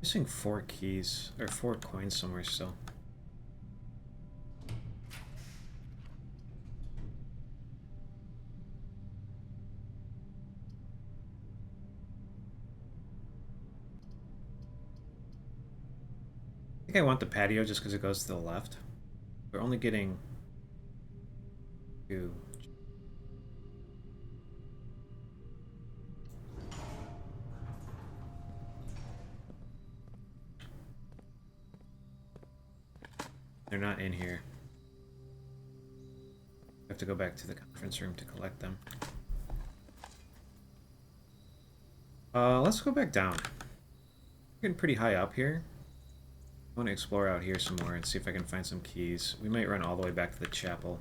Missing 4 keys, or 4 coins somewhere still. I think I want the patio just because it goes to the left. We're only getting 2. They're not in here. I have to go back to the conference room to collect them. Let's go back down. We're getting pretty high up here. I want to explore out here some more and see if I can find some keys. We might run all the way back to the chapel.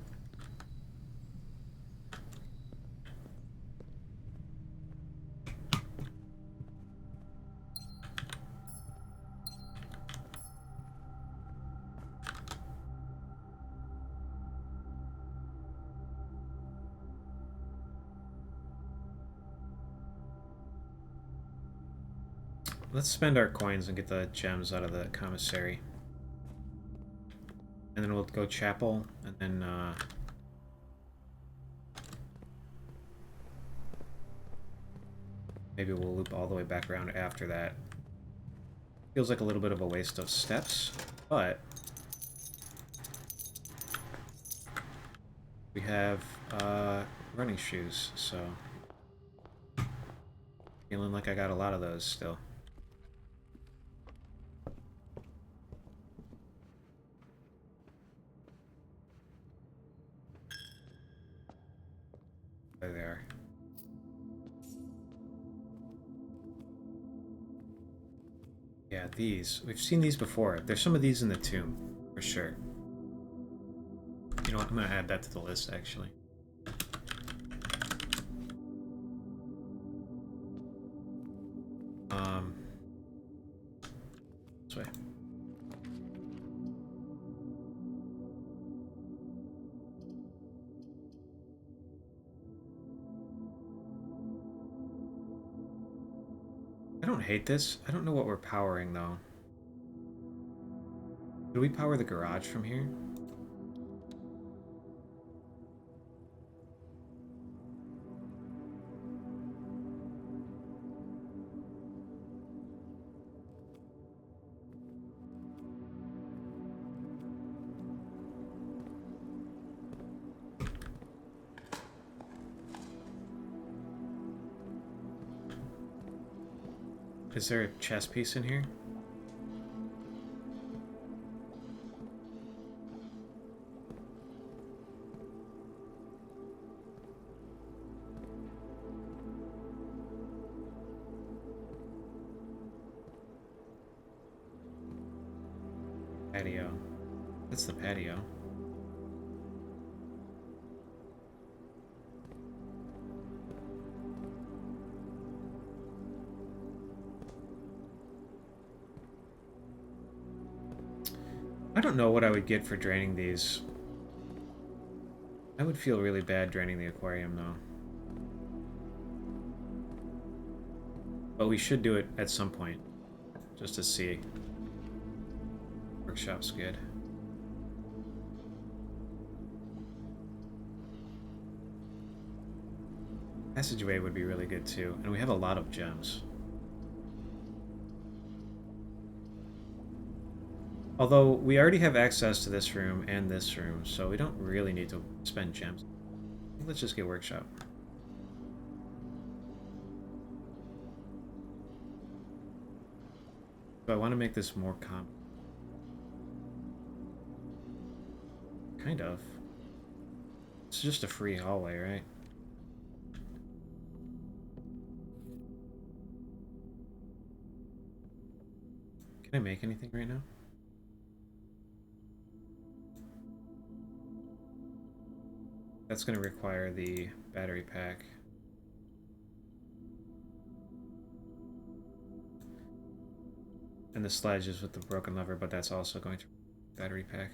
Let's spend our coins and get the gems out of the commissary. And then we'll go chapel, and then, maybe we'll loop all the way back around after that. Feels like a little bit of a waste of steps, but... we have, running shoes, so... feeling like I got a lot of those still. Yeah, these. We've seen these before. There's some of these in the tomb, for sure. You know what? I'm going to add that to the list, actually. This way. I don't hate this. I don't know what we're powering, though. Do we power the garage from here? Is there a chess piece in here? Patio. That's the patio. I don't know what I would get for draining these. I would feel really bad draining the aquarium, though. But we should do it at some point, just to see. Workshop's good. Passageway would be really good, too. And we have a lot of gems. Although, we already have access to this room and this room, so we don't really need to spend gems. Let's just get workshop. So I want to make this more common. Kind of. It's just a free hallway, right? Can I make anything right now? That's going to require the battery pack. And the sledge is with the broken lever, but that's also going to battery pack.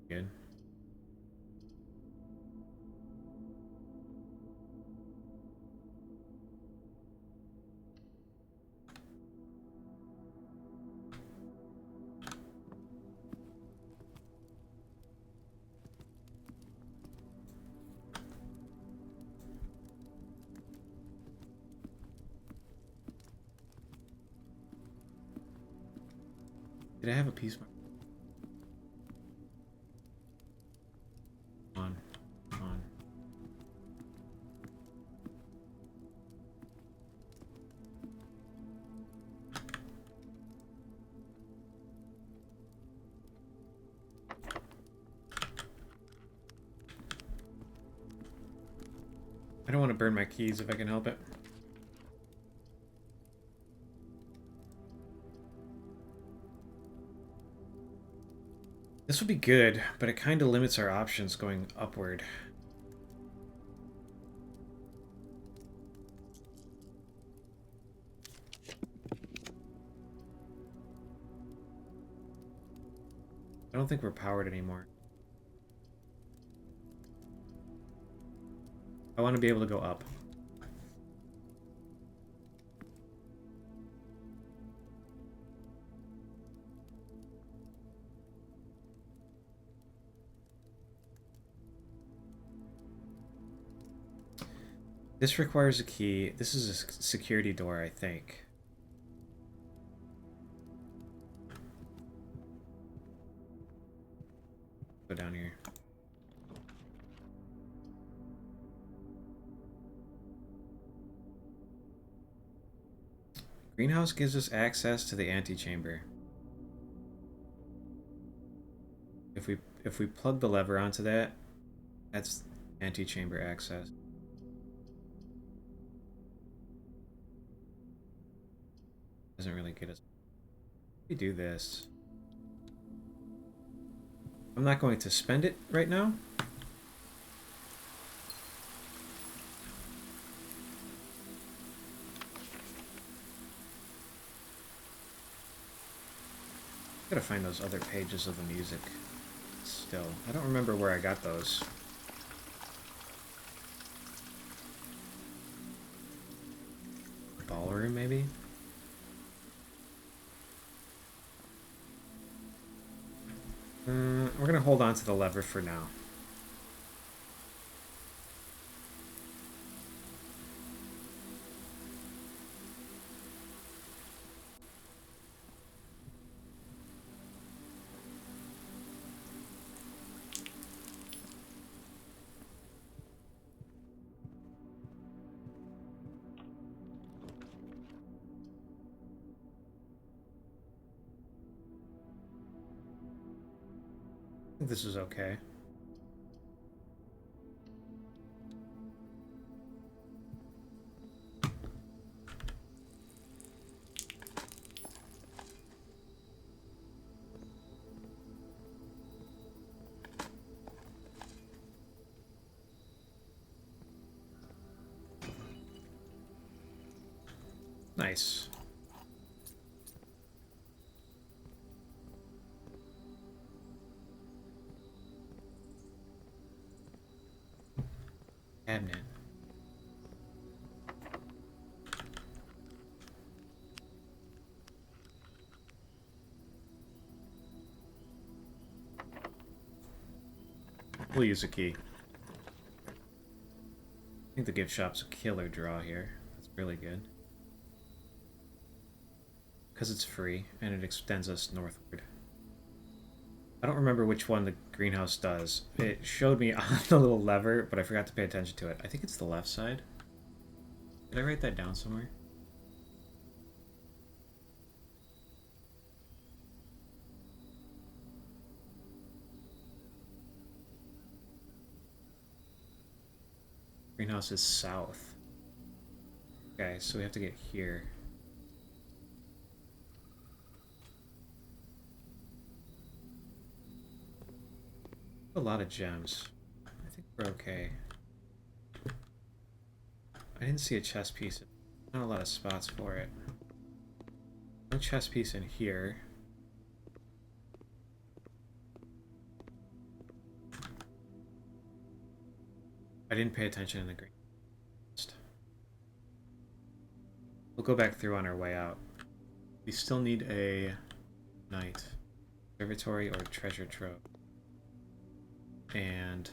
Good. Did I have a piece mark? On. I don't want to burn my keys if I can help it. This would be good, but it kind of limits our options going upward. I don't think we're powered anymore. I want to be able to go up. This requires a key. This is a security door, I think. Go down here. Greenhouse gives us access to the antechamber. If we plug the lever onto that, that's antechamber access. Doesn't really get us. If we do this, I'm not going to spend it right now. Gotta find those other pages of the music still. I don't remember where I got those. Ballroom, maybe? We're gonna hold on to the lever for now. I think this is okay. Nice. Cabinet. We'll use a key. I think the gift shop's a killer draw here. That's really good. Because it's free, and it extends us northward. I don't remember which one the greenhouse does. It showed me on the little lever, but I forgot to pay attention to it. I think it's the left side. Did I write that down somewhere? Greenhouse is south. Okay, so we have to get here. A lot of gems. I think we're okay. I didn't see a chest piece. Not a lot of spots for it. No chest piece in here. I didn't pay attention in the green. We'll go back through on our way out. We still need a knight, observatory, or treasure trove. And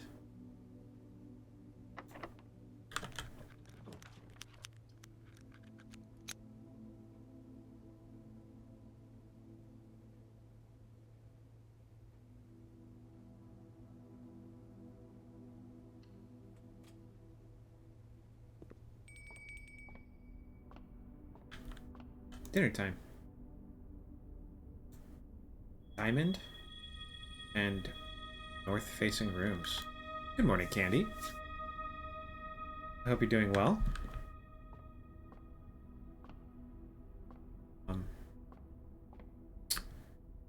dinner time. Diamond and north-facing rooms. Good morning, Candy. I hope you're doing well.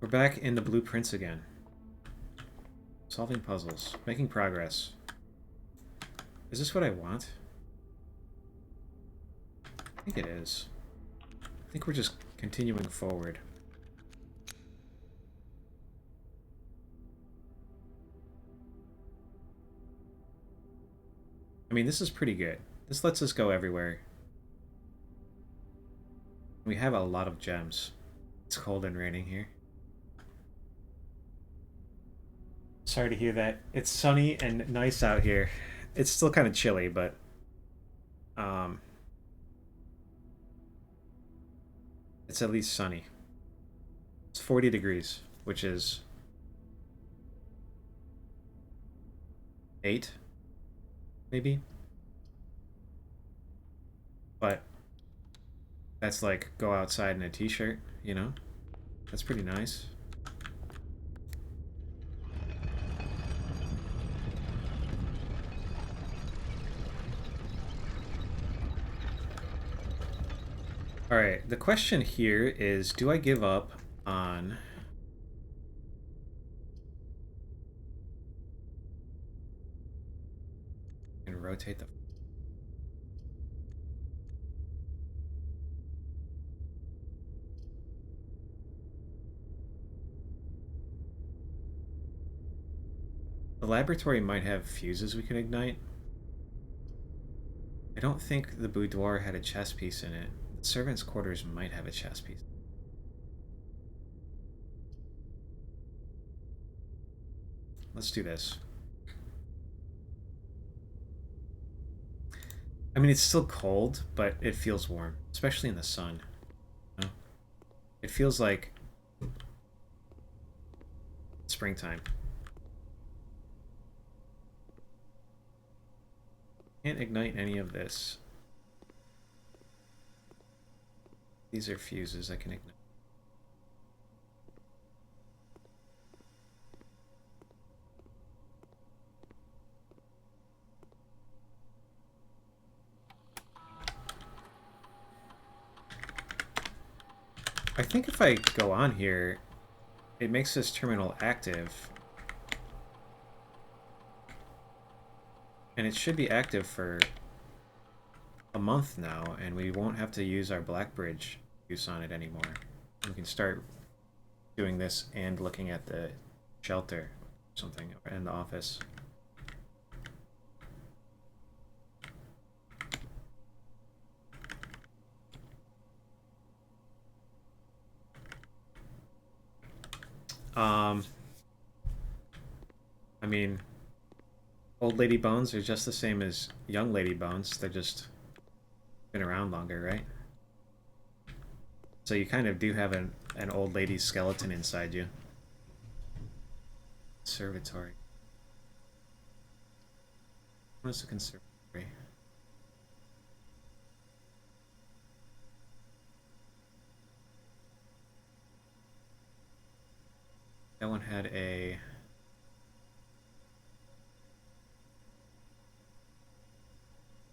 We're back in the blueprints again. Solving puzzles. Making progress. Is this what I want? I think it is. I think we're just continuing forward. I mean, this is pretty good. This lets us go everywhere. We have a lot of gems. It's cold and raining here. Sorry to hear that. It's sunny and nice out here. It's still kind of chilly, but it's at least sunny. It's 40 degrees, which is 8, maybe. But that's like go outside in a t-shirt, you know? That's pretty nice. Alright, the question here is, do I give up on... and rotate the... The laboratory might have fuses we can ignite. I don't think the boudoir had a chess piece in it. The servants' quarters might have a chess piece. Let's do this. I mean, it's still cold, but it feels warm, especially in the sun. You know? It feels like springtime. Can't ignite any of this. These are fuses I can ignite. I think if I go on here, it makes this terminal active. And it should be active for a month now, and we won't have to use our Blackbridge use on it anymore. We can start doing this and looking at the shelter or something, and the office. I mean, old lady bones are just the same as young lady bones. They're just been around longer, right? So you kind of do have an old lady's skeleton inside you. Conservatory. What is a conservatory? That one had a...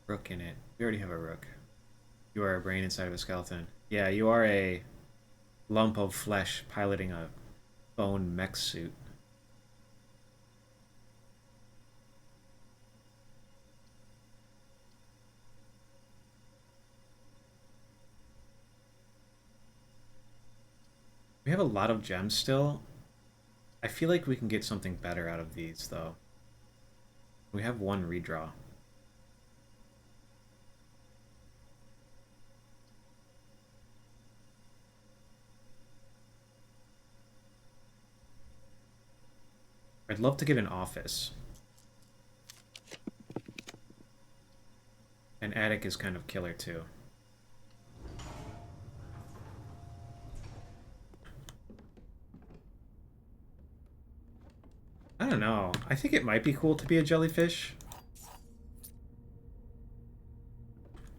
rook in it. We already have a rook. You are a brain inside of a skeleton. Yeah, you are a lump of flesh piloting a bone mech suit. We have a lot of gems still. I feel like we can get something better out of these, though. We have one redraw. I'd love to get an office. An attic is kind of killer, too. I don't know. I think it might be cool to be a jellyfish.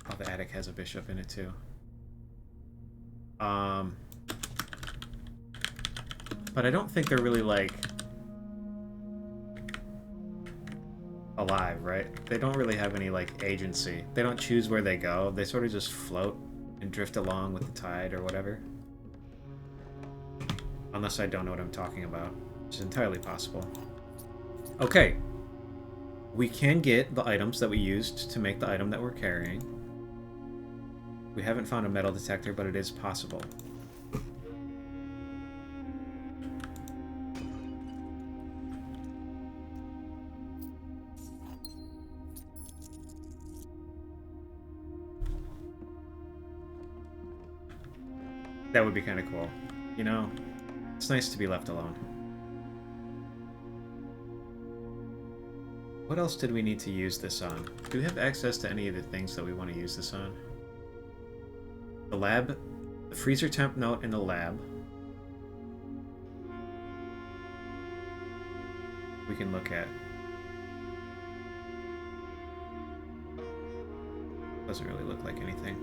Oh, the attic has a bishop in it, too. But I don't think they're really, like... alive, right? They don't really have any, like, agency. They don't choose where they go. They sort of just float and drift along with the tide or whatever. Unless I don't know what I'm talking about, which is entirely possible. Okay. We can get the items that we used to make the item that we're carrying. We haven't found a metal detector, but it is possible. That would be kind of cool. You know, it's nice to be left alone. What else did we need to use this on? Do we have access to any of the things that we want to use this on? The lab, the freezer temp note in the lab. We can look at. Doesn't really look like anything.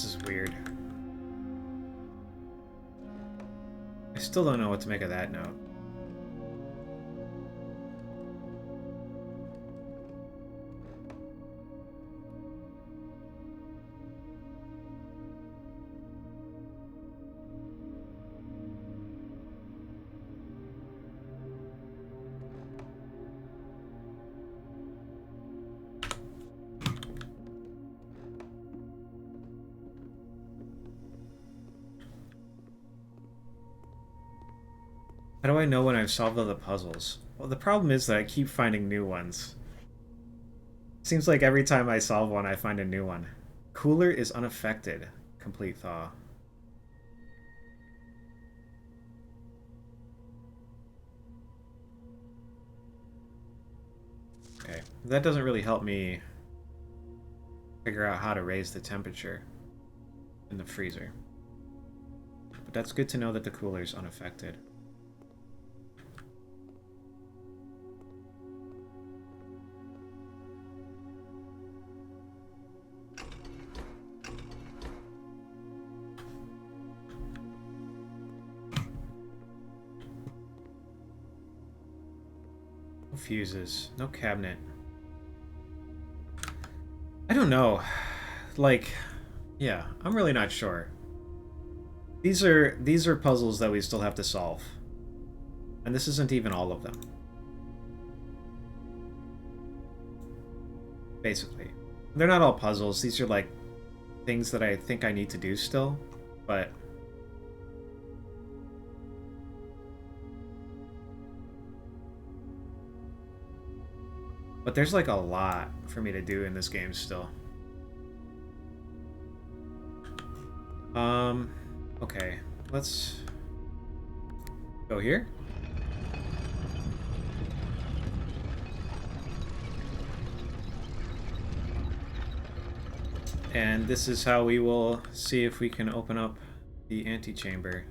This is weird. I still don't know what to make of that note. How do I know when I've solved all the puzzles? Well, the problem is that I keep finding new ones. Seems like every time I solve one, I find a new one. Cooler is unaffected. Complete thaw. Okay, that doesn't really help me figure out how to raise the temperature in the freezer. But that's good to know that the cooler is unaffected. No fuses, no cabinet. I don't know. Like, yeah, I'm really not sure. These are puzzles that we still have to solve. And this isn't even all of them. Basically. They're not all puzzles. These are like things that I think I need to do still, but there's like a lot for me to do in this game still. Okay, let's go here. And this is how we will see if we can open up the antechamber.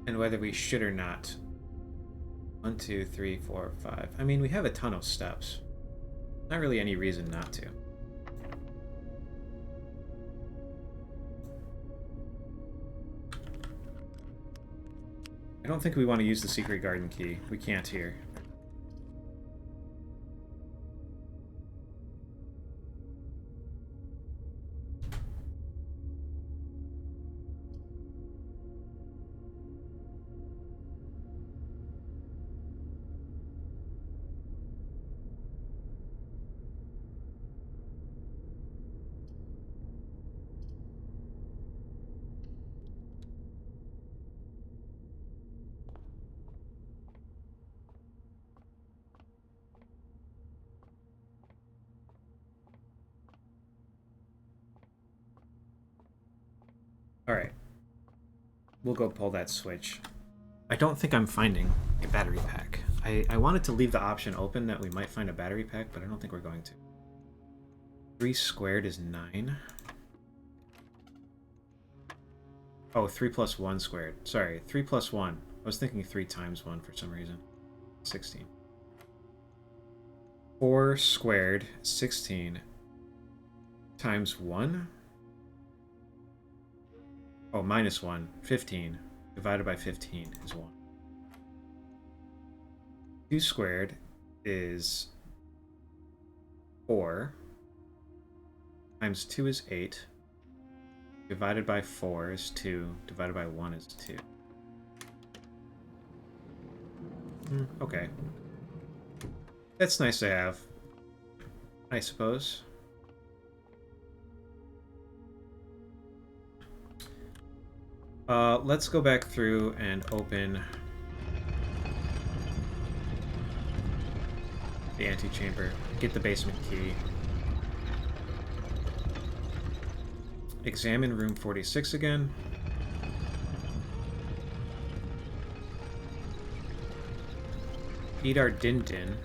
And whether we should or not. 1, 2, 3, 4, 5. I mean, we have a ton of steps. Not really any reason not to. I don't think we want to use the secret garden key. We can't here. Alright. We'll go pull that switch. I don't think I'm finding a battery pack. I wanted to leave the option open that we might find a battery pack, but I don't think we're going to. 3 squared is 9. Oh, 3 plus 1 squared. Sorry, 3 plus 1. I was thinking 3 times 1 for some reason. 16. 4 squared, 16. Times 1? Oh, minus 1. 15. Divided by 15 is 1. 2 squared is 4. Times 2 is 8. Divided by 4 is 2. Divided by 1 is 2. Okay. That's nice to have, I suppose. Let's go back through and open the antechamber. Get the basement key. Examine room 46 again. Eat our din-din.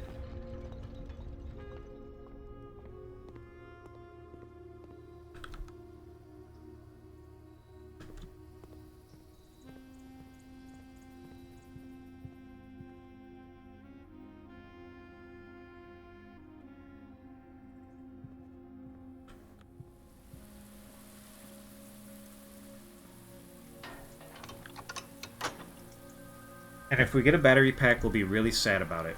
And if we get a battery pack, we'll be really sad about it.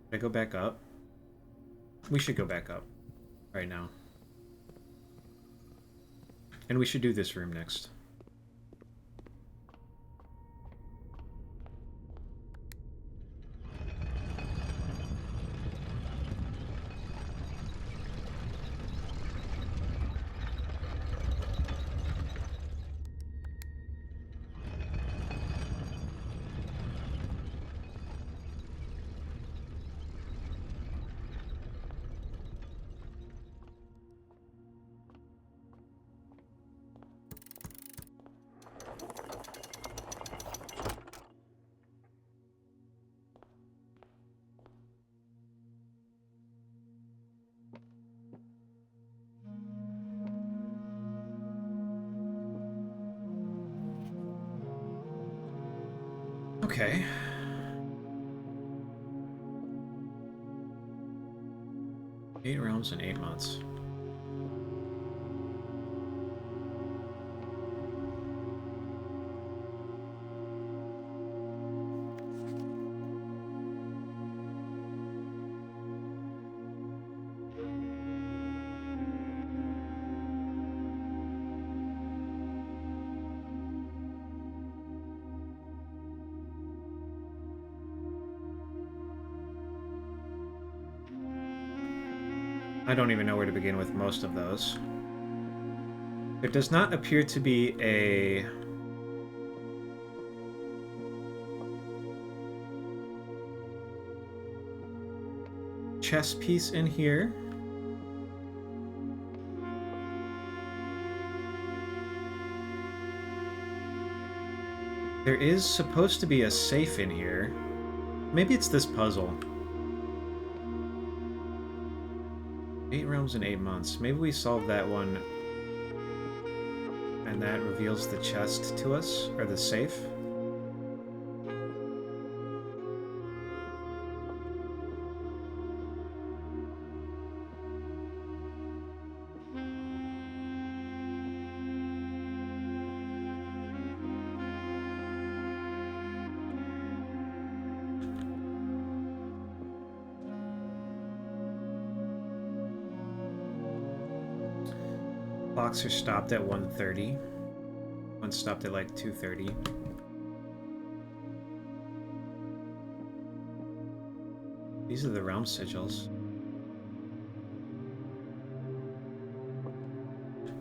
Should I go back up? We should go back up right now. And we should do this room next. Okay. Eight realms in 8 months. I don't even know where to begin with most of those. There does not appear to be a chess piece in here. There is supposed to be a safe in here. Maybe it's this puzzle. 8 realms in 8 months. Maybe we solve that one and that reveals the chest to us, or the safe. Clocks are stopped at 1:30. One stopped at like 2:30. These are the realm sigils.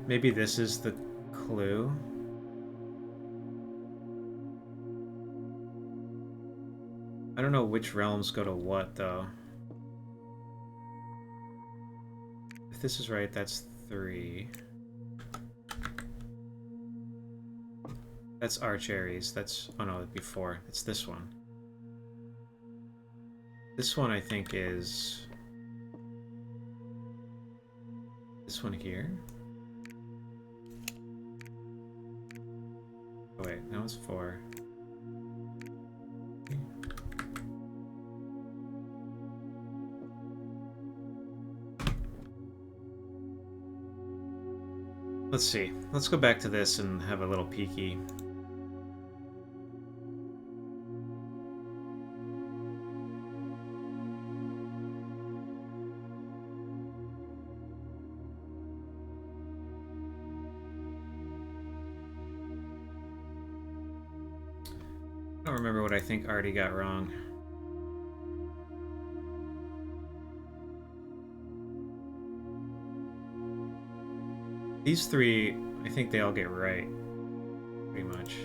Maybe this is the clue. I don't know which realms go to what, though. If this is right, that's 3. That's Arch Aries. That's... oh no, it'd be 4. It's this one. This one, I think, is... this one here? Oh wait, that was 4. Let's see. Let's go back to this and have a little peeky. I don't remember what I think Artie got wrong. These 3, I think they all get right, pretty much.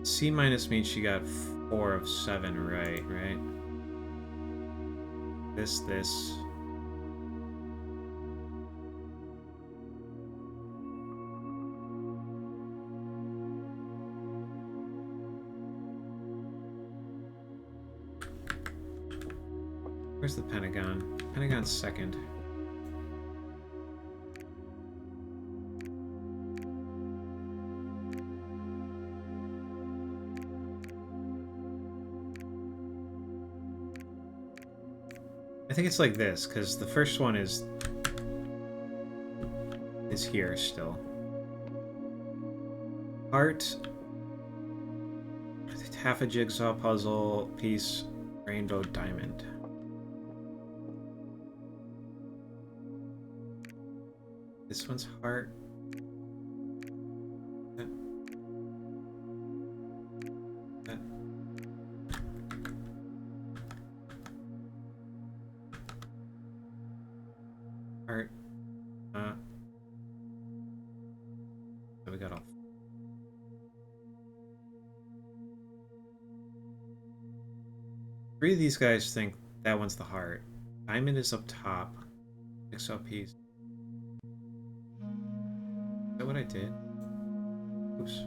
C minus means she got 4 of 7 right? This. Where's the Pentagon? Pentagon's second. I think it's like this, because the first one is here still. Heart. Half a jigsaw puzzle piece, rainbow diamond. This one's heart. That. Heart. So we got all. Three of these guys think that one's the heart. Diamond is up top. Jigsaw piece. Is that what I did? Oops.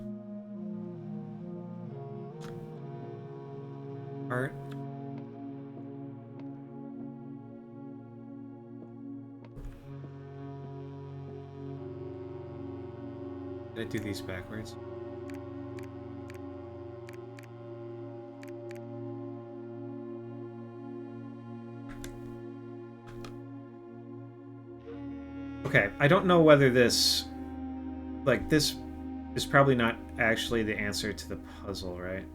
Heart. Did I do these backwards? Okay, I don't know whether this... Like, this is probably not actually the answer to the puzzle, right?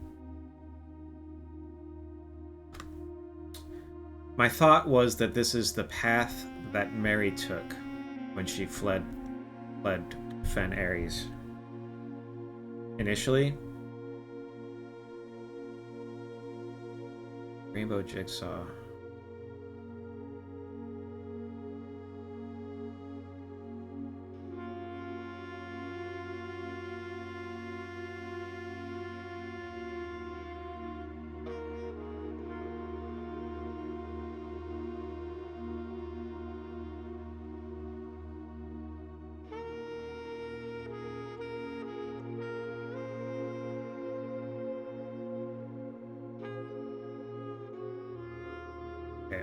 My thought was that this is the path that Mary took when she fled Fen Ares. Initially. Rainbow jigsaw.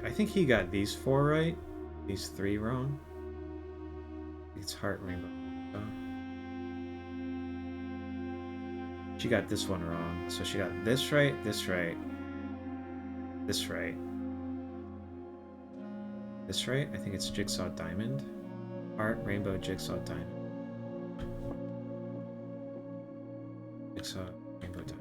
I think he got these 4 right. These 3 wrong. It's heart rainbow. She got this one wrong. So she got this right, this right, this right. This right? I think it's jigsaw diamond. Heart rainbow jigsaw diamond. Jigsaw rainbow diamond.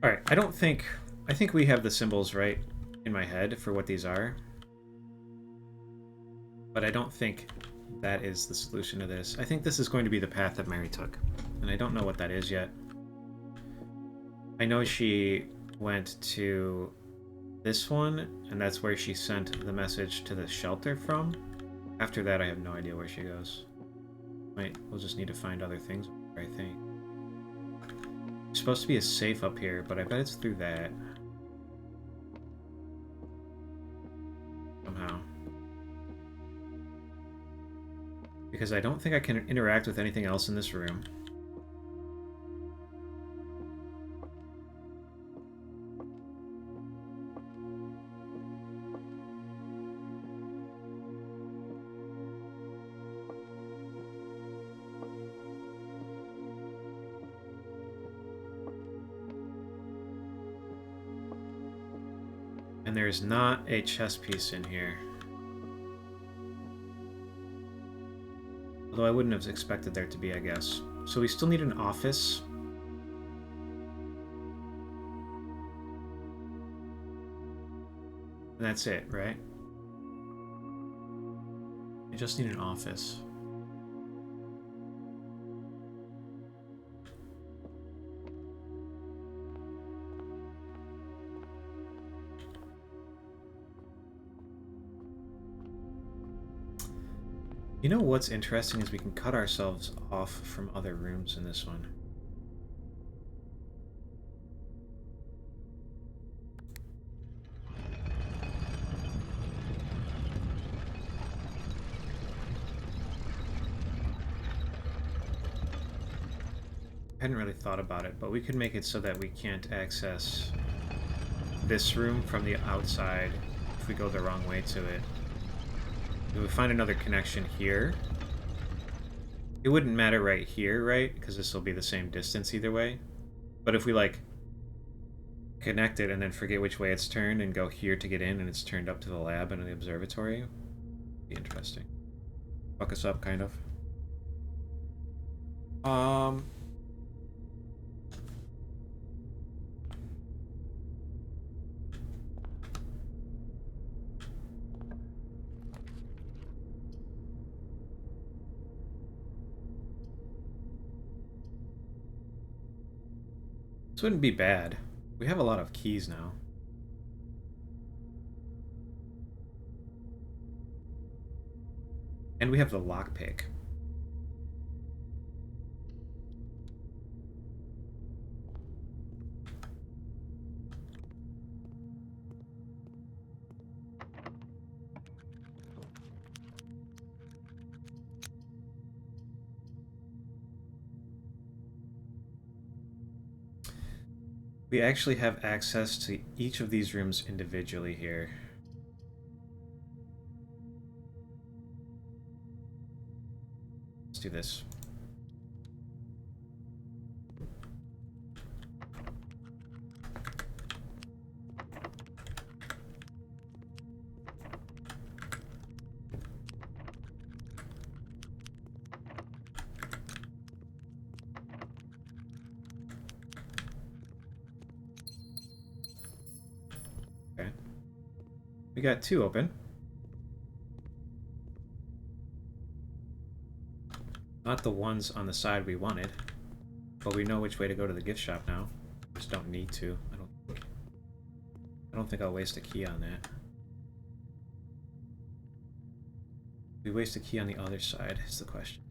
Alright, I think we have the symbols right in my head for what these are. But I don't think that is the solution to this. I think this is going to be the path that Mary took. And I don't know what that is yet. I know she went to this one, and that's where she sent the message to the shelter from. After that, I have no idea where she goes. We'll just need to find other things, I think. There's supposed to be a safe up here, but I bet it's through that. Somehow. Because I don't think I can interact with anything else in this room. And there's not a chess piece in here. Although I wouldn't have expected there to be, I guess. So we still need an office. And that's it, right? I just need an office. You know what's interesting is we can cut ourselves off from other rooms in this one. I hadn't really thought about it, but we could make it so that we can't access this room from the outside if we go the wrong way to it. If we find another connection here, it wouldn't matter right here, right? Because this will be the same distance either way. But if we, like, connect it and then forget which way it's turned and go here to get in and it's turned up to the lab and the observatory, it'd be interesting. Fuck us up, kind of. This wouldn't be bad. We have a lot of keys now. And we have the lockpick. We actually have access to each of these rooms individually here. Let's do this. Okay. We got two open. Not the ones on the side we wanted, but we know which way to go to the gift shop now. Just don't need to. I don't think I'll waste a key on that. We waste a key on the other side is the question.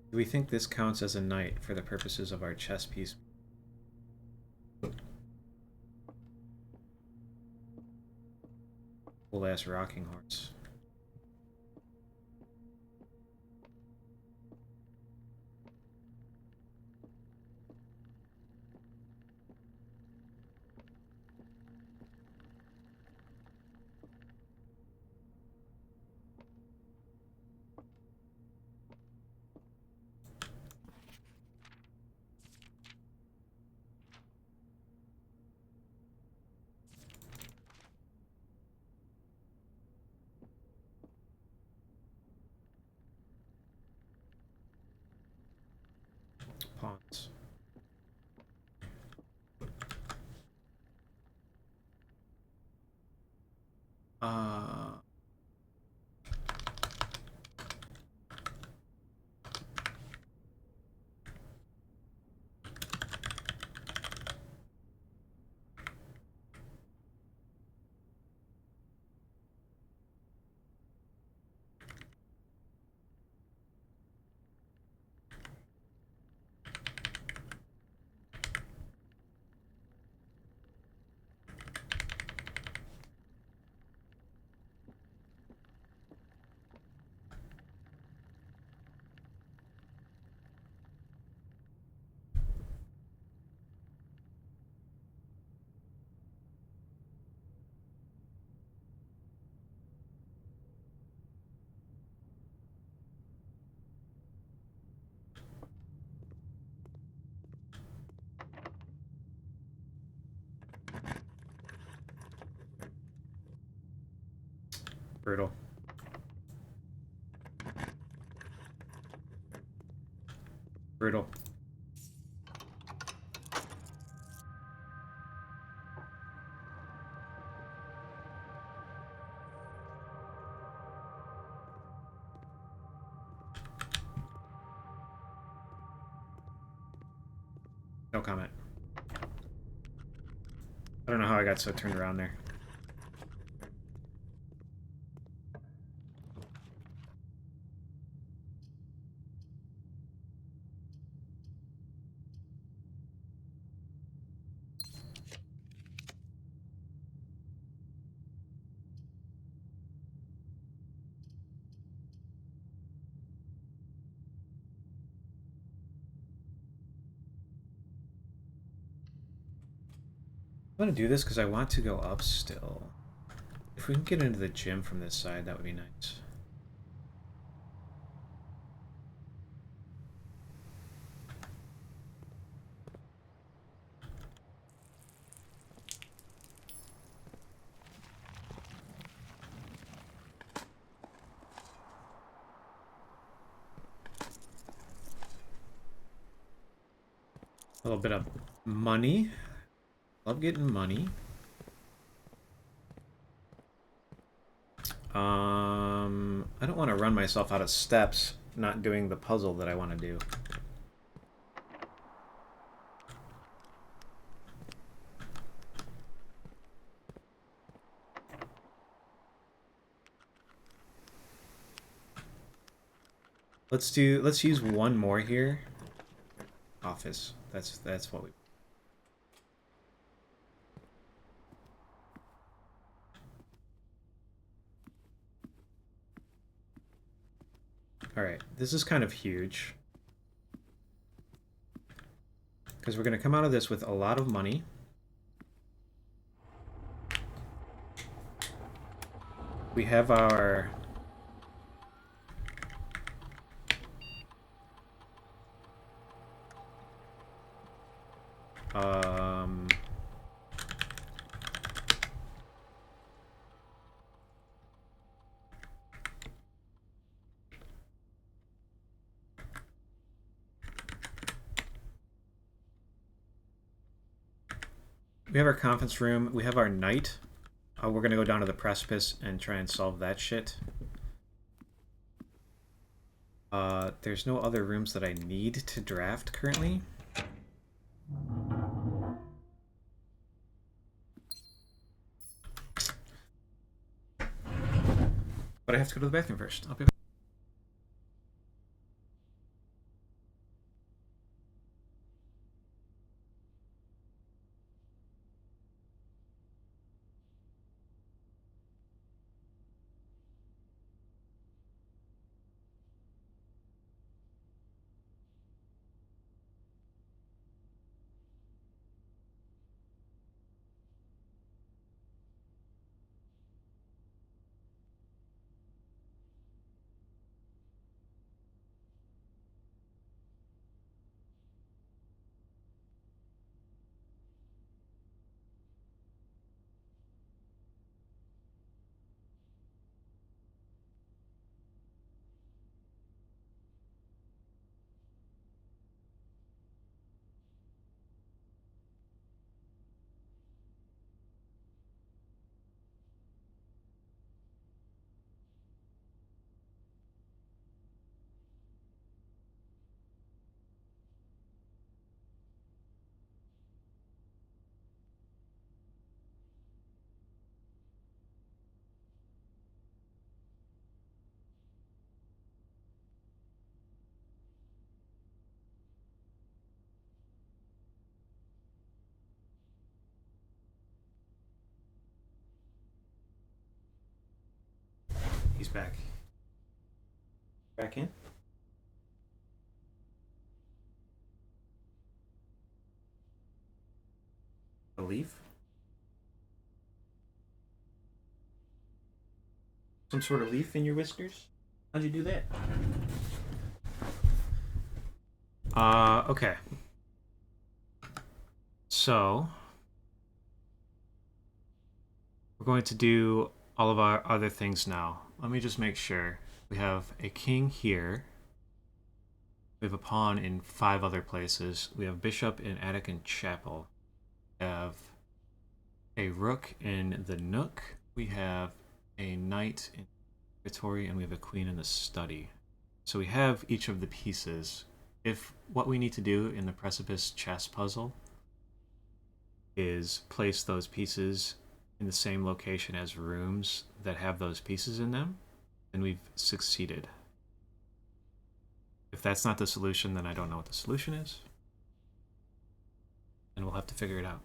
Do we think this counts as a knight for the purposes of our chess piece? Cool ass rocking horse. Pawns. Brutal. Brutal. No comment. I don't know how I got so turned around there. I'm gonna do this because I want to go up still. If we can get into the gym from this side, that would be nice. A little bit of money. Love getting money. I don't want to run myself out of steps not doing the puzzle that I want to do. Let's use one more here. Office. That's what we. All right, this is kind of huge. Because we're going to come out of this with a lot of money. We have our... we have our conference room. We have our night. We're going to go down to the precipice and try and solve that shit. There's no other rooms that I need to draft currently. But I have to go to the bathroom first. I'll be back. He's back. Back in? A leaf? Some sort of leaf in your whiskers? How'd you do that? Okay. So, we're going to do all of our other things now. Let me just make sure. We have a king here. We have a pawn in 5 other places. We have bishop in attic and chapel. We have a rook in the nook. We have a knight in Victoria, and we have a queen in the study. So we have each of the pieces. If what we need to do in the precipice chess puzzle is place those pieces in the same location as rooms that have those pieces in them, then we've succeeded. If that's not the solution, then I don't know what the solution is. And we'll have to figure it out.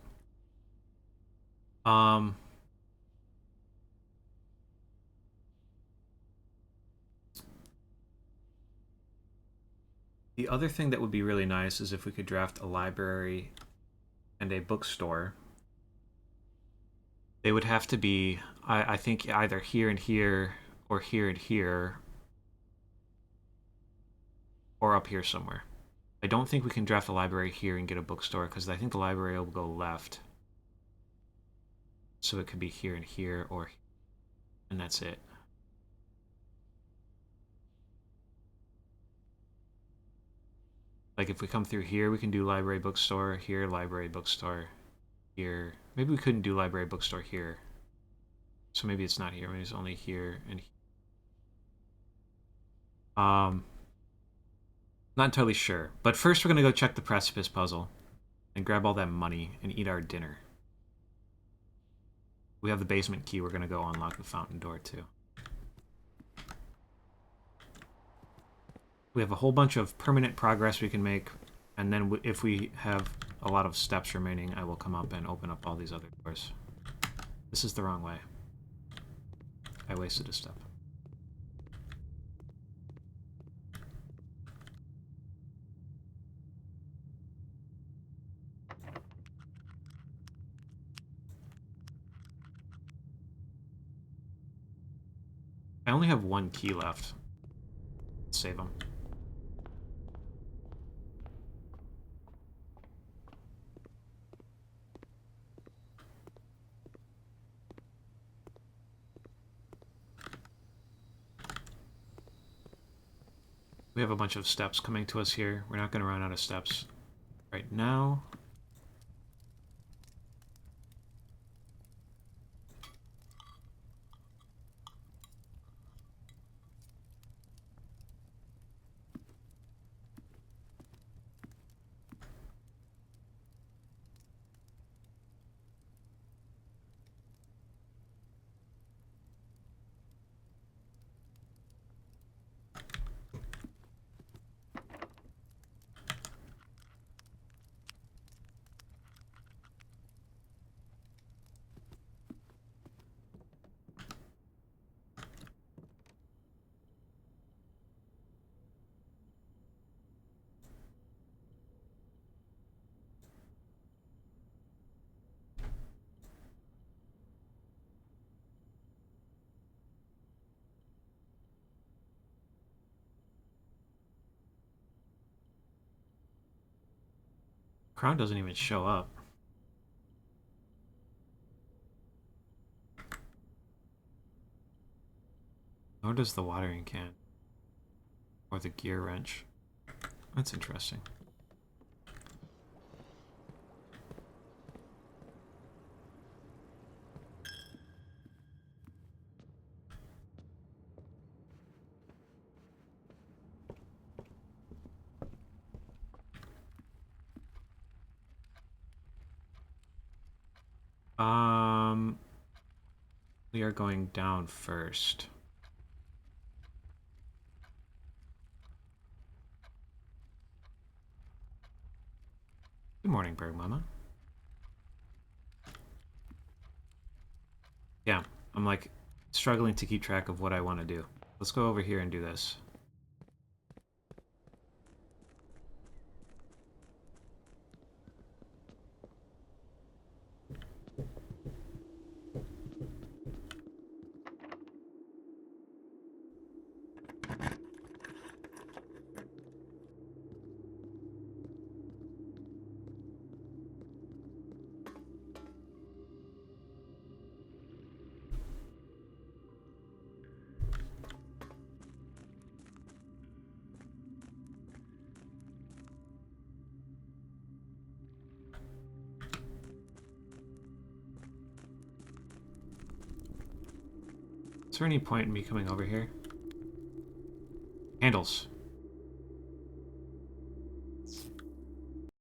The other thing that would be really nice is if we could draft a library and a bookstore. They would have to be, I think, either here and here, or here and here, or up here somewhere. I don't think we can draft a library here and get a bookstore, because I think the library will go left. So it could be here and here, or here, and that's it. Like if we come through here, we can do library bookstore, here, library bookstore, here. Maybe we couldn't do library bookstore here. So maybe it's not here, maybe it's only here and here. Not entirely sure. But first we're gonna go check the precipice puzzle and grab all that money and eat our dinner. We have the basement key, we're gonna go unlock the fountain door too. We have a whole bunch of permanent progress we can make, and then if we have a lot of steps remaining, I will come up and open up all these other doors. This is the wrong way. I wasted a step. I only have one key left. Let's save them. We have a bunch of steps coming to us here. We're not going to run out of steps right now. Crown doesn't even show up. Nor does the watering can. Or the gear wrench. That's interesting. We are going down first. Good morning, Bird Mama. Yeah, I'm like struggling to keep track of what I want to do. Let's go over here and do this. Is there any point in me coming over here? Handles.